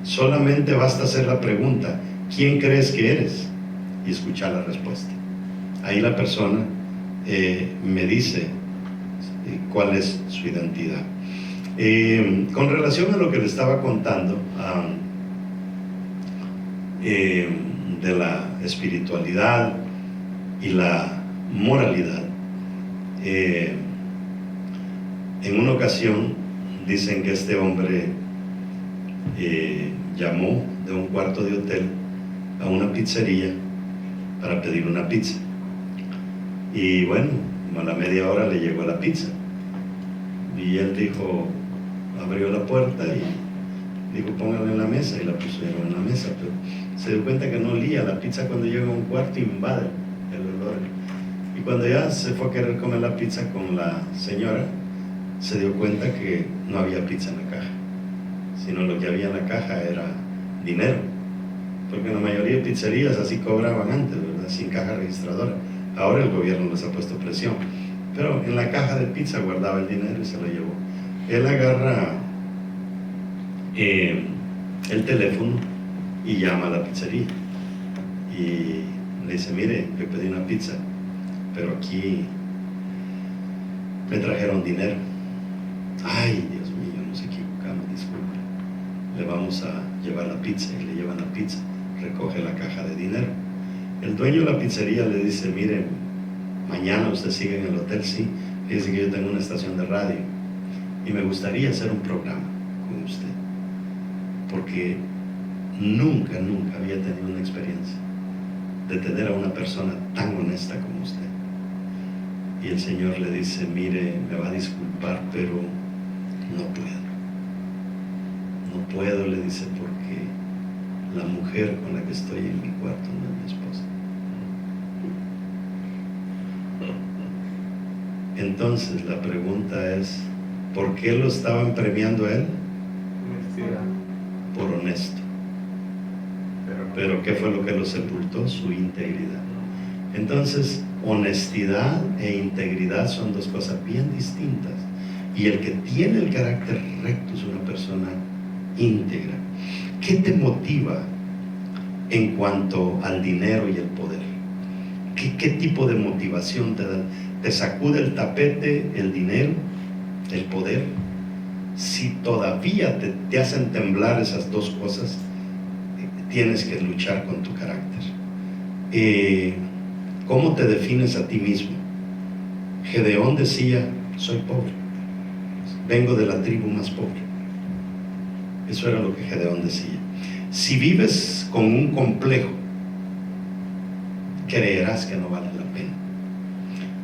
Solamente basta hacer la pregunta: ¿quién crees que eres? Y escuchar la respuesta. Ahí la persona me dice cuál es su identidad. Con relación a lo que le estaba contando de la espiritualidad y la moralidad, en una ocasión dicen que este hombre llamó de un cuarto de hotel a una pizzería para pedir una pizza, y bueno, a la media hora le llegó la pizza y él dijo, abrió la puerta y dijo, póngala en la mesa, y la pusieron en la mesa, pero se dio cuenta que no olía. La pizza cuando llega a un cuarto invade el olor, y cuando ya se fue a querer comer la pizza con la señora, se dio cuenta que no había pizza en la caja, sino lo que había en la caja era dinero, porque en la mayoría de pizzerías así cobraban antes, ¿verdad? Sin caja registradora. Ahora el gobierno les ha puesto presión, pero en la caja de pizza guardaba el dinero y se lo llevó. Él agarra el teléfono y llama a la pizzería y le dice, mire, yo pedí una pizza, pero aquí me trajeron dinero. Ay, Dios mío, nos equivocamos, disculpe, le vamos a llevar la pizza. Y le llevan la pizza, recoge la caja de dinero. El dueño de la pizzería le dice, mire, mañana usted sigue en el hotel. Sí, le dice que yo tengo una estación de radio y me gustaría hacer un programa con usted, porque nunca había tenido una experiencia de tener a una persona tan honesta como usted. Y el Señor le dice, mire, me va a disculpar, pero no puedo, le dice, porque la mujer con la que estoy en mi cuarto no es mi esposa. Entonces la pregunta es, ¿por qué lo estaban premiando a él? Honestidad. Por honesto. Pero ¿qué fue lo que lo sepultó? Su integridad. Entonces, honestidad e integridad son dos cosas bien distintas, y el que tiene el carácter recto es una persona íntegra. ¿Qué te motiva en cuanto al dinero y el poder? ¿Qué tipo de motivación te dan? ¿Te sacude el tapete el dinero, el poder? Si todavía te hacen temblar esas dos cosas, tienes que luchar con tu carácter. ¿Cómo te defines a ti mismo? Gedeón decía, soy pobre, vengo de la tribu más pobre. Eso era lo que Gedeón decía. Si vives con un complejo, creerás que no vale la pena.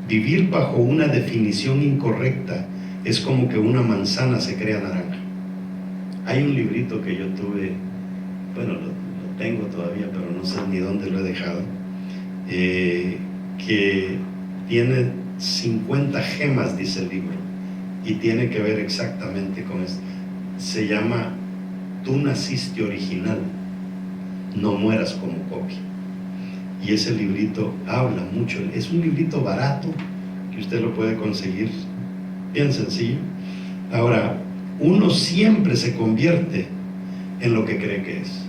Vivir bajo una definición incorrecta es como que una manzana se crea naranja. Hay un librito que yo tuve, bueno, lo tengo todavía, pero no sé ni dónde lo he dejado, que tiene 50 gemas, dice el libro, y tiene que ver exactamente con esto. Se llama Tú naciste original, no mueras como copia. Y ese librito habla mucho, es un librito barato que usted lo puede conseguir, bien sencillo. Ahora, uno siempre se convierte en lo que cree que es.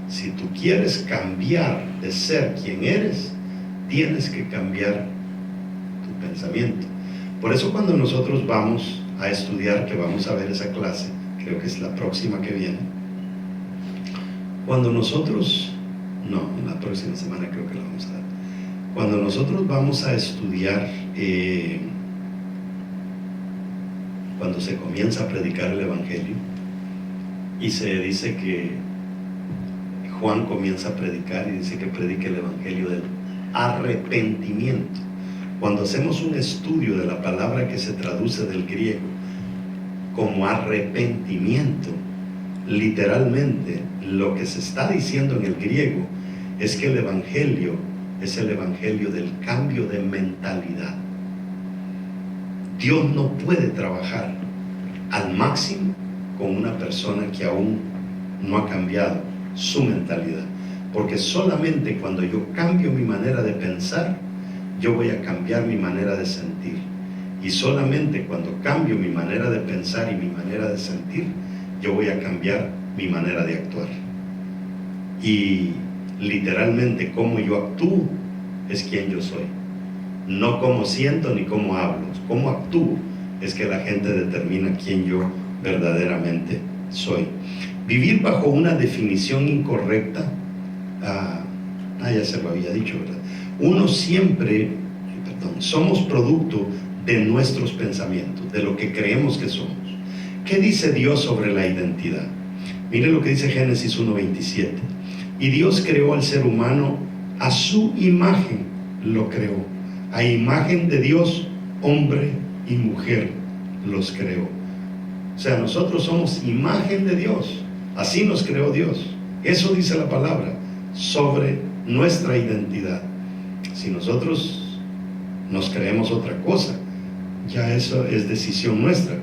Si tú quieres cambiar de ser quien eres, tienes que cambiar tu pensamiento. Por eso cuando nosotros vamos a estudiar, que vamos a ver esa clase, creo que es la próxima que viene, cuando nosotros, no, la próxima semana creo que la vamos a dar, cuando nosotros vamos a estudiar, cuando se comienza a predicar el Evangelio, y se dice que Juan comienza a predicar y dice que predique el Evangelio del arrepentimiento. Cuando hacemos un estudio de la palabra que se traduce del griego como arrepentimiento, literalmente lo que se está diciendo en el griego es que el Evangelio es el Evangelio del cambio de mentalidad. Dios no puede trabajar al máximo con una persona que aún no ha cambiado su mentalidad, porque solamente cuando yo cambio mi manera de pensar, yo voy a cambiar mi manera de sentir, y solamente cuando cambio mi manera de pensar y mi manera de sentir, yo voy a cambiar mi manera de actuar. Y literalmente cómo yo actúo es quien yo soy, no cómo siento ni cómo hablo. Cómo actúo es que la gente determina quién yo verdaderamente soy. Vivir bajo una definición incorrecta, ya se lo había dicho, ¿verdad? Somos producto de nuestros pensamientos, de lo que creemos que somos. ¿Qué dice Dios sobre la identidad? Mire lo que dice Génesis 1:27. Y Dios creó al ser humano a su imagen, lo creó. A imagen de Dios, hombre y mujer los creó. O sea, nosotros somos imagen de Dios. Así nos creó Dios. Eso dice la palabra sobre nuestra identidad. Si nosotros nos creemos otra cosa, ya eso es decisión nuestra.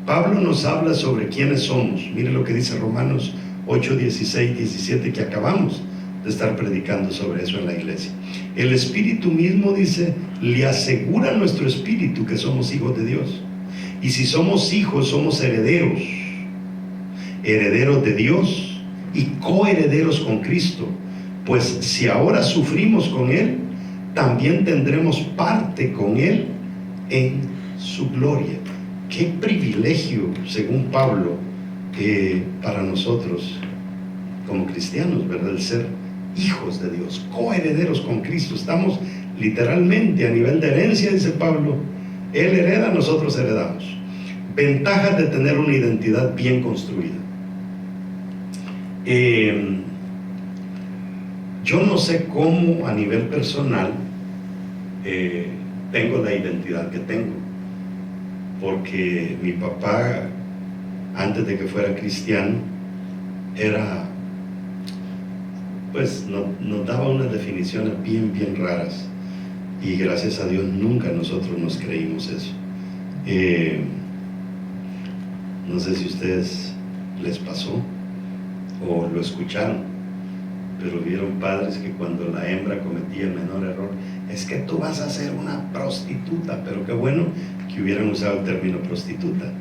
Pablo nos habla sobre quiénes somos. Mire lo que dice Romanos 8, 16, 17, que acabamos de estar predicando sobre eso en la iglesia. El Espíritu mismo, dice, le asegura a nuestro espíritu que somos hijos de Dios. Y si somos hijos, somos herederos, herederos de Dios y coherederos con Cristo. Pues si ahora sufrimos con Él, también tendremos parte con Él en su gloria. Qué privilegio, según Pablo, para nosotros como cristianos, ¿verdad? El ser hijos de Dios, coherederos con Cristo. Estamos literalmente a nivel de herencia, dice Pablo. Él hereda, nosotros heredamos. Ventajas de tener una identidad bien construida. Yo no sé cómo a nivel personal tengo la identidad que tengo, porque mi papá, antes de que fuera cristiano, nos daba unas definiciones bien raras, y gracias a Dios nunca nosotros nos creímos eso. No sé si a ustedes les pasó o lo escucharon, pero vieron padres que cuando la hembra cometía el menor error, es que tú vas a ser una prostituta, pero qué bueno que hubieran usado el término prostituta.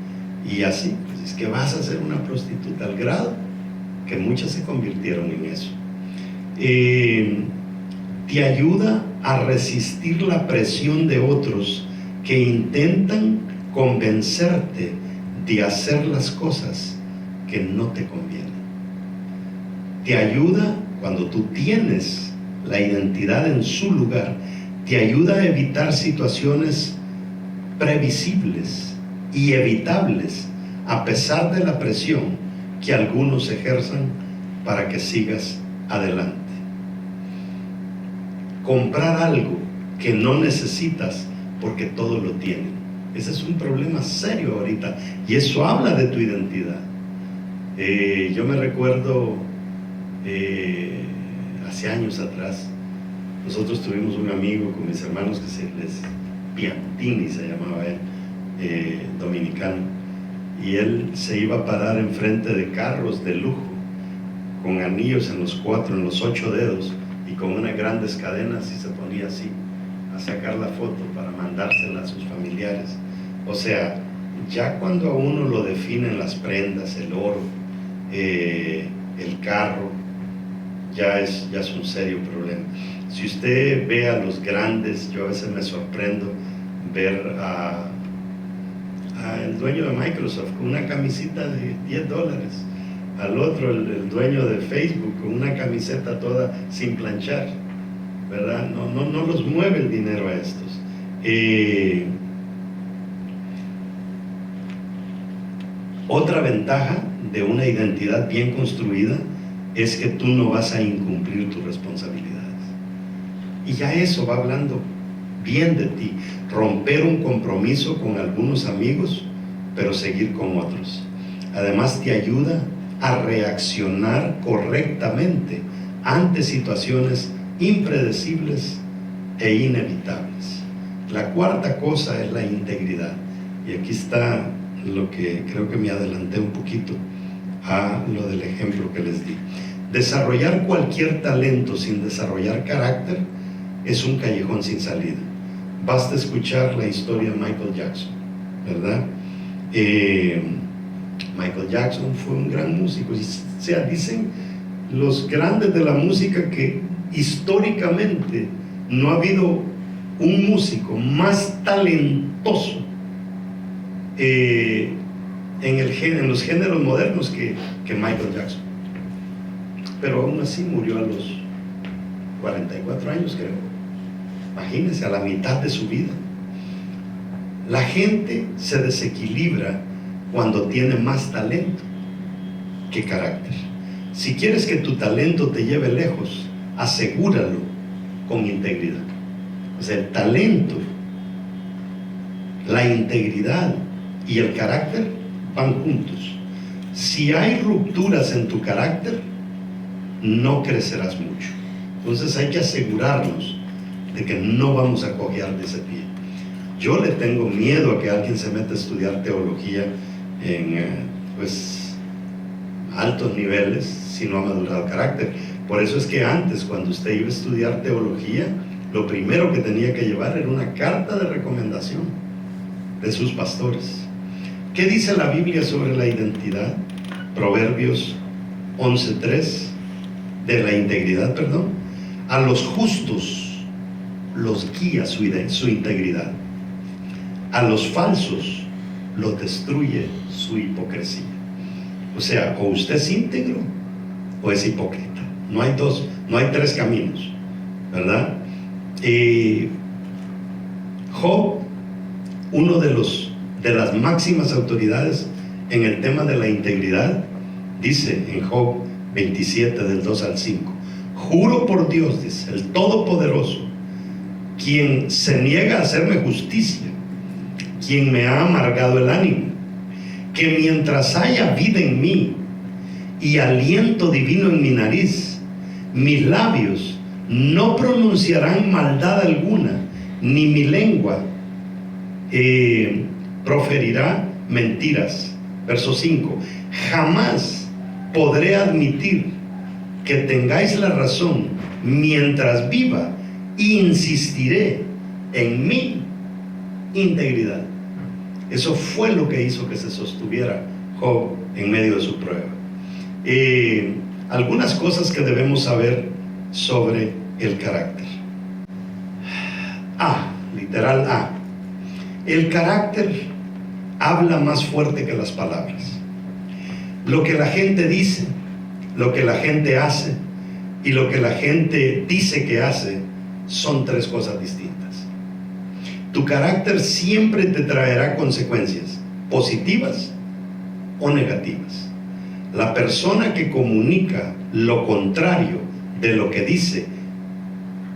Y así, pues es que vas a ser una prostituta, al grado que muchas se convirtieron en eso. Te ayuda a resistir la presión de otros que intentan convencerte de hacer las cosas que no te convienen. Te ayuda, cuando tú tienes la identidad en su lugar, te ayuda a evitar situaciones previsibles y evitables, a pesar de la presión que algunos ejerzan para que sigas adelante. Comprar algo que no necesitas porque todo lo tienen. Ese es un problema serio ahorita, y eso habla de tu identidad. Yo me recuerdo hace años atrás, Nosotros tuvimos un amigo con mis hermanos que Piantini se llamaba él, dominicano, y él se iba a parar enfrente de carros de lujo con anillos en los 4, en los 8 dedos y con unas grandes cadenas, y se ponía así a sacar la foto para mandársela a sus familiares. O sea, ya cuando a uno lo definen las prendas, el oro, el carro, ya es un serio problema. Si usted ve a los grandes, yo a veces me sorprendo ver a el dueño de Microsoft con una camisita de $10, al otro, el dueño de Facebook, con una camiseta toda sin planchar, ¿verdad? No los mueve el dinero a estos. Otra ventaja de una identidad bien construida es que tú no vas a incumplir tus responsabilidades. Y ya eso va hablando bien de ti. Romper un compromiso con algunos amigos, pero seguir con otros. Además, te ayuda a reaccionar correctamente ante situaciones impredecibles e inevitables. La cuarta cosa es la integridad. Y aquí está lo que creo que me adelanté un poquito a lo del ejemplo que les di. Desarrollar cualquier talento sin desarrollar carácter es un callejón sin salida. Basta escuchar la historia de Michael Jackson, ¿verdad? Michael Jackson fue un gran músico. O sea, dicen los grandes de la música que históricamente no ha habido un músico más talentoso en los géneros modernos que Michael Jackson. Pero aún así murió a los 44 años, creo. Imagínense, a la mitad de su vida. La gente se desequilibra cuando tiene más talento que carácter. Si quieres que tu talento te lleve lejos, asegúralo con integridad. O sea, el talento, la integridad y el carácter van juntos. Si hay rupturas en tu carácter, no crecerás mucho. Entonces hay que asegurarnos de que no vamos a cojear de ese pie. Yo le tengo miedo a que alguien se meta a estudiar teología en altos niveles si no ha madurado el carácter. Por eso es que antes, cuando usted iba a estudiar teología, lo primero que tenía que llevar era una carta de recomendación de sus pastores. ¿Qué dice la Biblia sobre la identidad? Proverbios 11:3, de la integridad, perdón. A los justos los guía su integridad. A los falsos los destruye su hipocresía. O sea, o usted es íntegro o es hipócrita. No hay tres caminos, ¿verdad? Job, uno de las máximas autoridades en el tema de la integridad, dice en Job 27, del 2 al 5: juro por Dios, dice, el Todopoderoso, quien se niega a hacerme justicia, quien me ha amargado el ánimo, que mientras haya vida en mí y aliento divino en mi nariz, mis labios no pronunciarán maldad alguna, ni mi lengua proferirá mentiras. Verso 5: jamás podré admitir que tengáis la razón. Mientras viva, insistiré en mi integridad. Eso fue lo que hizo que se sostuviera Job en medio de su prueba. Algunas cosas que debemos saber sobre el carácter. Literal A. El carácter habla más fuerte que las palabras. Lo que la gente dice, lo que la gente hace y lo que la gente dice que hace son tres cosas distintas. Tu carácter siempre te traerá consecuencias positivas o negativas. La persona que comunica lo contrario de lo que dice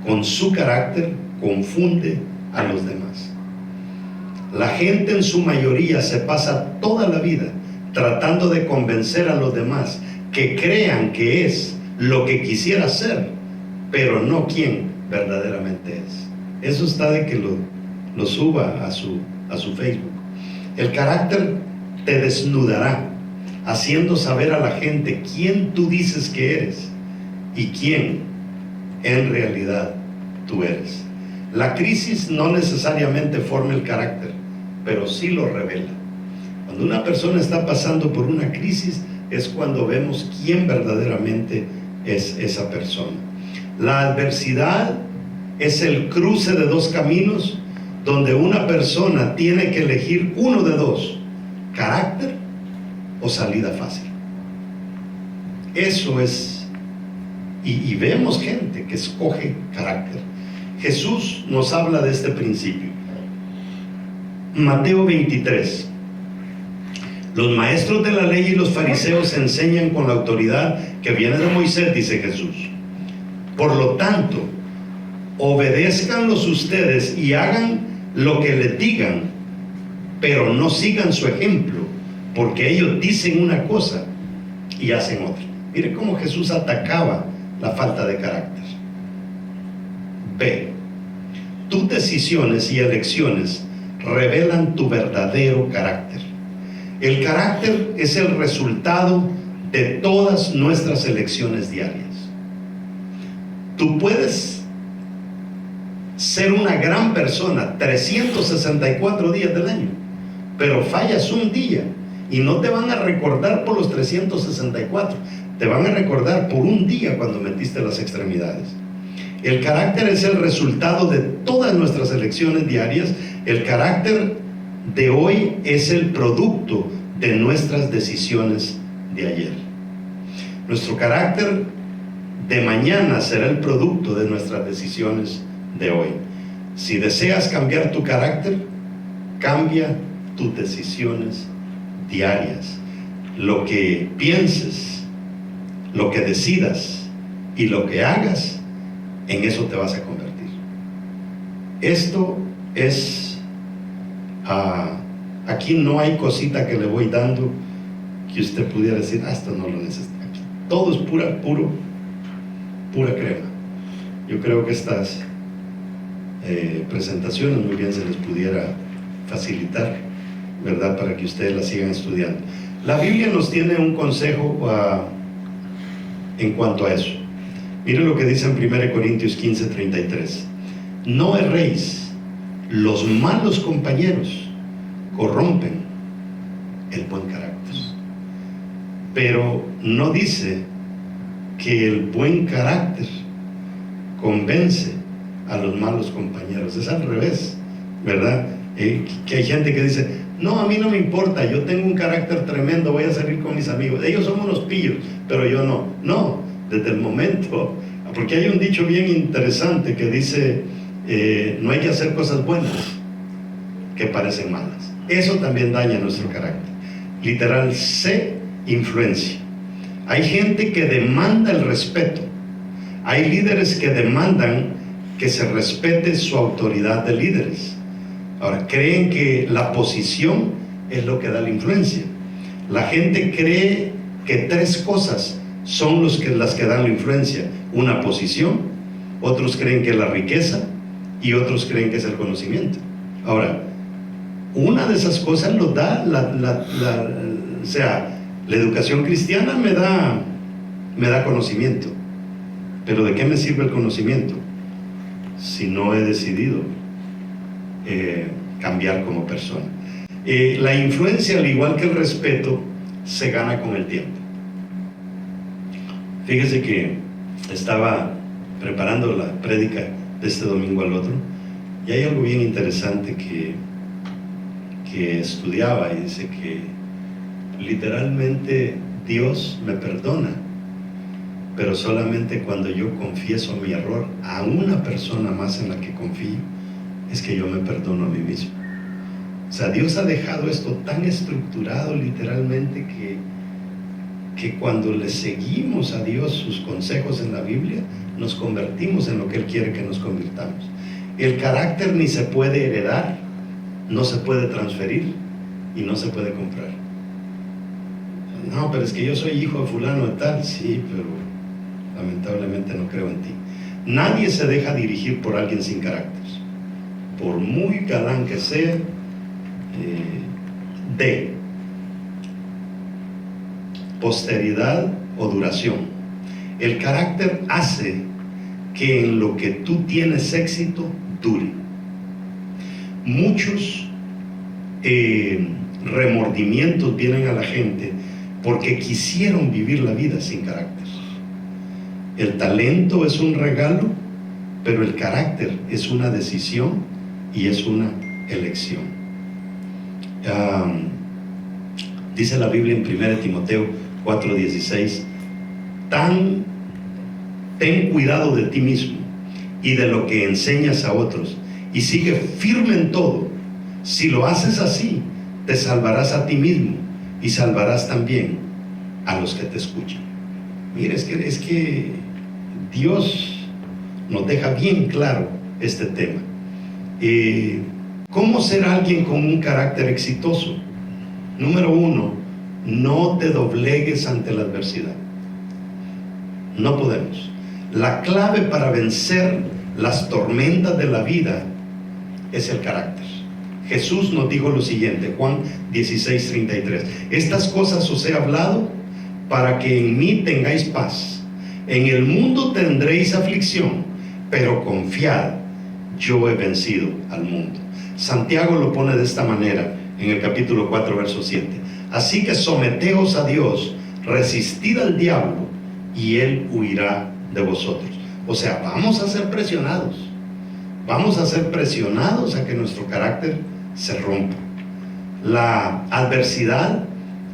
con su carácter confunde a los demás. La gente en su mayoría se pasa toda la vida tratando de convencer a los demás que crean que es lo que quisiera ser, pero no quien verdaderamente es. Eso está de que lo suba a su Facebook. El carácter te desnudará, haciendo saber a la gente quién tú dices que eres y quién en realidad tú eres. La crisis no necesariamente forma el carácter, pero sí lo revela. Cuando una persona está pasando por una crisis, es cuando vemos quién verdaderamente es esa persona. La adversidad es el cruce de dos caminos donde una persona tiene que elegir uno de dos: carácter o salida fácil. Eso es, y vemos gente que escoge carácter. Jesús nos habla de este principio. Mateo 23. Los maestros de la ley y los fariseos enseñan con la autoridad que viene de Moisés, dice Jesús. Por lo tanto, obedézcanlos ustedes y hagan lo que les digan, pero no sigan su ejemplo, porque ellos dicen una cosa y hacen otra. Mire cómo Jesús atacaba la falta de carácter. B. Tus decisiones y elecciones revelan tu verdadero carácter. El carácter es el resultado de todas nuestras elecciones diarias. Tú puedes ser una gran persona 364 días del año, pero fallas un día y no te van a recordar por los 364, te van a recordar por un día cuando metiste las extremidades. El carácter es el resultado de todas nuestras elecciones diarias. El carácter de hoy es el producto de nuestras decisiones de ayer. Nuestro carácter de mañana será el producto de nuestras decisiones de hoy. Si deseas cambiar tu carácter, cambia tus decisiones diarias. Lo que pienses, lo que decidas y lo que hagas, en eso te vas a convertir. Esto es, aquí no hay cosita que le voy dando que usted pudiera decir, esto no lo necesita. Aquí todo es pura crema. Yo creo que estas presentaciones muy bien se les pudiera facilitar, ¿verdad? Para que ustedes las sigan estudiando. La Biblia nos tiene un consejo en cuanto a eso. Miren lo que dice en 1 Corintios 15:33. No erréis, los malos compañeros corrompen el buen carácter. Pero no dice que el buen carácter convence a los malos compañeros. Es al revés, ¿verdad? Que hay gente que dice, no, a mí no me importa, yo tengo un carácter tremendo, voy a salir con mis amigos, ellos son unos pillos, pero yo no. No, desde el momento, porque hay un dicho bien interesante que dice, no hay que hacer cosas buenas que parecen malas. Eso también daña nuestro carácter. Literal, se influencia. Hay gente que demanda el respeto. Hay líderes que demandan que se respete su autoridad de líderes. Ahora, creen que la posición es lo que da la influencia. La gente cree que tres cosas son las que dan la influencia. Una posición, otros creen que es la riqueza y otros creen que es el conocimiento. Ahora, una de esas cosas lo da o sea, la educación cristiana me da conocimiento. Pero ¿de qué me sirve el conocimiento si no he decidido cambiar como persona? La influencia, al igual que el respeto, se gana con el tiempo. Fíjese que estaba preparando la prédica de este domingo al otro y hay algo bien interesante que estudiaba, y dice que literalmente Dios me perdona, pero solamente cuando yo confieso mi error a una persona más en la que confío, es que yo me perdono a mí mismo. O sea, Dios ha dejado esto tan estructurado literalmente que cuando le seguimos a Dios sus consejos en la Biblia, nos convertimos en lo que Él quiere que nos convirtamos. El carácter ni se puede heredar, no se puede transferir y no se puede comprar. No, pero es que yo soy hijo de fulano de tal. Sí, pero lamentablemente no creo en ti. Nadie se deja dirigir por alguien sin carácter, por muy galán que sea. D, posteridad o duración. El carácter hace que en lo que tú tienes éxito dure. Muchos remordimientos vienen a la gente porque quisieron vivir la vida sin carácter. El talento es un regalo, pero el carácter es una decisión y es una elección. Dice la Biblia en 1 Timoteo 4:16, ten cuidado de ti mismo y de lo que enseñas a otros, y sigue firme en todo. Si lo haces así, te salvarás a ti mismo y salvarás también a los que te escuchan. Mire, es que Dios nos deja bien claro este tema. ¿Cómo ser alguien con un carácter exitoso? Número 1, no te doblegues ante la adversidad. No podemos. La clave para vencer las tormentas de la vida es el carácter. Jesús nos dijo lo siguiente, Juan 16:33, estas cosas os he hablado para que en mí tengáis paz. En el mundo tendréis aflicción, pero confiad, yo he vencido al mundo. Santiago lo pone de esta manera en el capítulo 4, verso 7. Así que someteos a Dios, resistid al diablo y él huirá de vosotros. O sea, vamos a ser presionados. Vamos a ser presionados a que nuestro carácter se rompa. La adversidad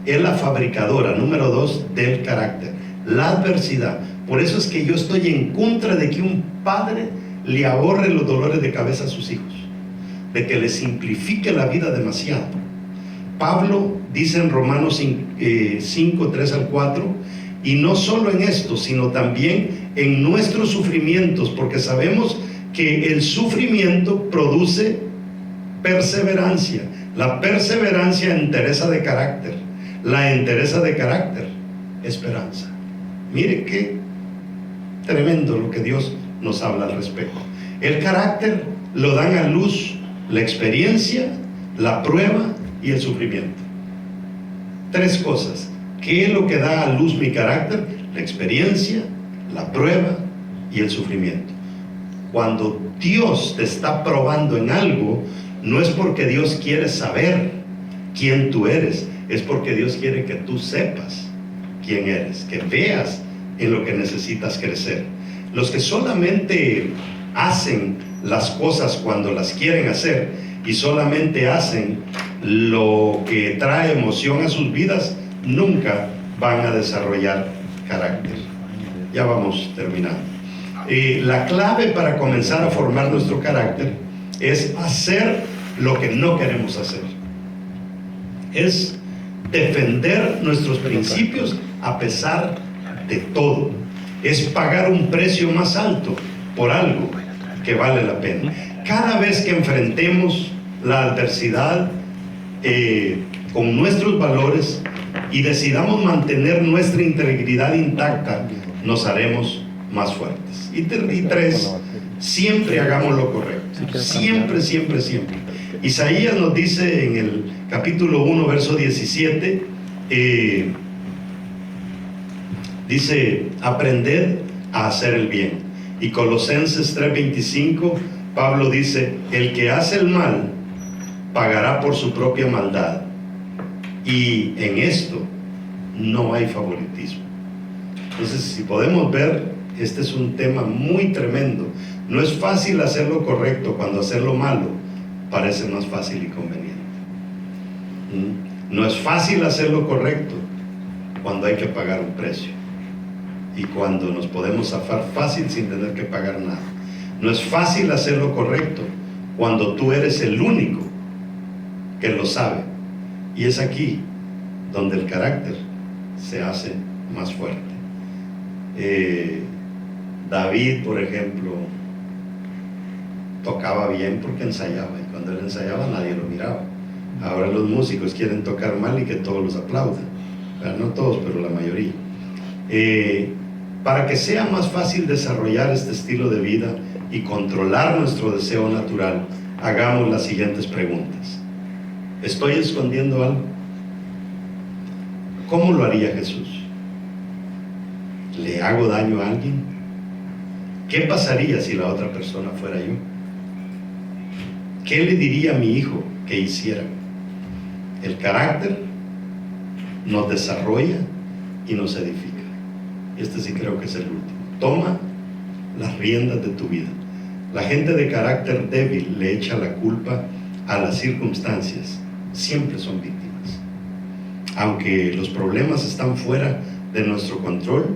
es la fabricadora, número 2, del carácter. La adversidad. Por eso es que yo estoy en contra de que un padre le ahorre los dolores de cabeza a sus hijos, de que le simplifique la vida demasiado. Pablo dice en Romanos 5, 3 al 4, y no solo en esto, sino también en nuestros sufrimientos, porque sabemos que el sufrimiento produce perseverancia. La perseverancia, entereza de carácter. La entereza de carácter, esperanza. Mire qué tremendo lo que Dios nos habla al respecto. El carácter lo dan a luz la experiencia, la prueba y el sufrimiento. 3 cosas. ¿Qué es lo que da a luz mi carácter? La experiencia, la prueba y el sufrimiento. Cuando Dios te está probando en algo, no es porque Dios quiere saber quién tú eres, es porque Dios quiere que tú sepas quién eres, que veas en lo que necesitas crecer. Los que solamente hacen las cosas cuando las quieren hacer y solamente hacen lo que trae emoción a sus vidas, nunca van a desarrollar carácter. Ya vamos terminando. La clave para comenzar a formar nuestro carácter es hacer lo que no queremos hacer. Es defender nuestros principios a pesar de todo. Es pagar un precio más alto por algo que vale la pena. Cada vez que enfrentemos la adversidad con nuestros valores y decidamos mantener nuestra integridad intacta, nos haremos más fuertes. Y 3, siempre hagamos lo correcto. Siempre, siempre, siempre. Isaías nos dice en el capítulo 1, verso 17, dice, aprended a hacer el bien. Y Colosenses 3:25, Pablo dice, el que hace el mal pagará por su propia maldad. Y en esto no hay favoritismo. Entonces, si podemos ver, este es un tema muy tremendo. No es fácil hacer lo correcto cuando hacer lo malo parece más fácil y conveniente. No es fácil hacer lo correcto cuando hay que pagar un precio y cuando nos podemos zafar fácil sin tener que pagar nada. No es fácil hacer lo correcto cuando tú eres el único que lo sabe, y es aquí donde el carácter se hace más fuerte. David, por ejemplo, tocaba bien porque ensayaba, y cuando él ensayaba nadie lo miraba. Ahora los músicos quieren tocar mal y que todos los aplaudan. No todos, pero la mayoría. Para que sea más fácil desarrollar este estilo de vida y controlar nuestro deseo natural, hagamos las siguientes preguntas. ¿Estoy escondiendo algo? ¿Cómo lo haría Jesús? ¿Le hago daño a alguien? ¿Qué pasaría si la otra persona fuera yo? ¿Qué le diría a mi hijo que hiciera? El carácter nos desarrolla y nos edifica. Este sí creo que es el último. Toma las riendas de tu vida. La gente de carácter débil le echa la culpa a las circunstancias. Siempre son víctimas. Aunque los problemas están fuera de nuestro control,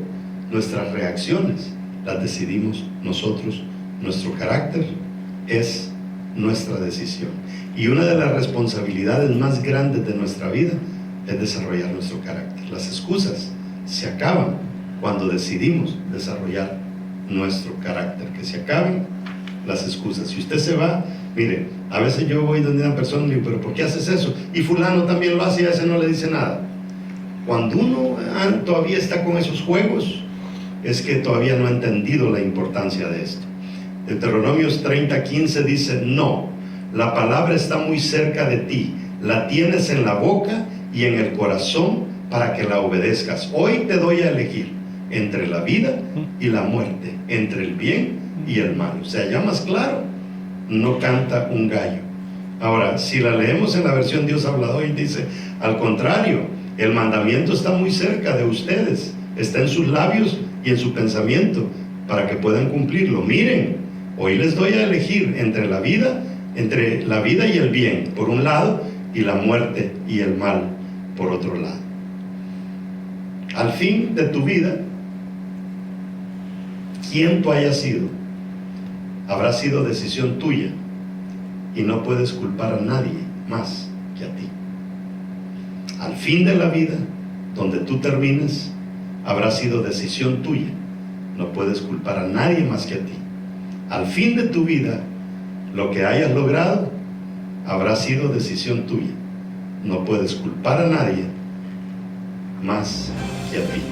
nuestras reacciones las decidimos nosotros. Nuestro carácter es nuestra decisión. Y una de las responsabilidades más grandes de nuestra vida es desarrollar nuestro carácter. Las excusas se acaban cuando decidimos desarrollar nuestro carácter. Que se acaben las excusas. Si usted se va, mire, a veces yo voy donde una persona y le digo, pero ¿por qué haces eso? Y fulano también lo hace y a ese no le dice nada. Cuando uno todavía está con esos juegos, es que todavía no ha entendido la importancia de esto. Deuteronomios 30:15 dice, no, la palabra está muy cerca de ti, la tienes en la boca y en el corazón para que la obedezcas. Hoy te doy a elegir entre la vida y la muerte, entre el bien y el mal. O sea, ya más claro, no canta un gallo. Ahora, si la leemos en la versión Dios habla hoy, dice, al contrario, el mandamiento está muy cerca de ustedes, está en sus labios y en su pensamiento, para que puedan cumplirlo. Miren, hoy les doy a elegir entre la vida y el bien, por un lado, y la muerte y el mal, por otro lado. Al fin de tu vida, quien tú hayas sido, habrá sido decisión tuya, y no puedes culpar a nadie más que a ti. Al fin de la vida, donde tú termines, habrá sido decisión tuya, no puedes culpar a nadie más que a ti. Al fin de tu vida, lo que hayas logrado, habrá sido decisión tuya, no puedes culpar a nadie más que a ti.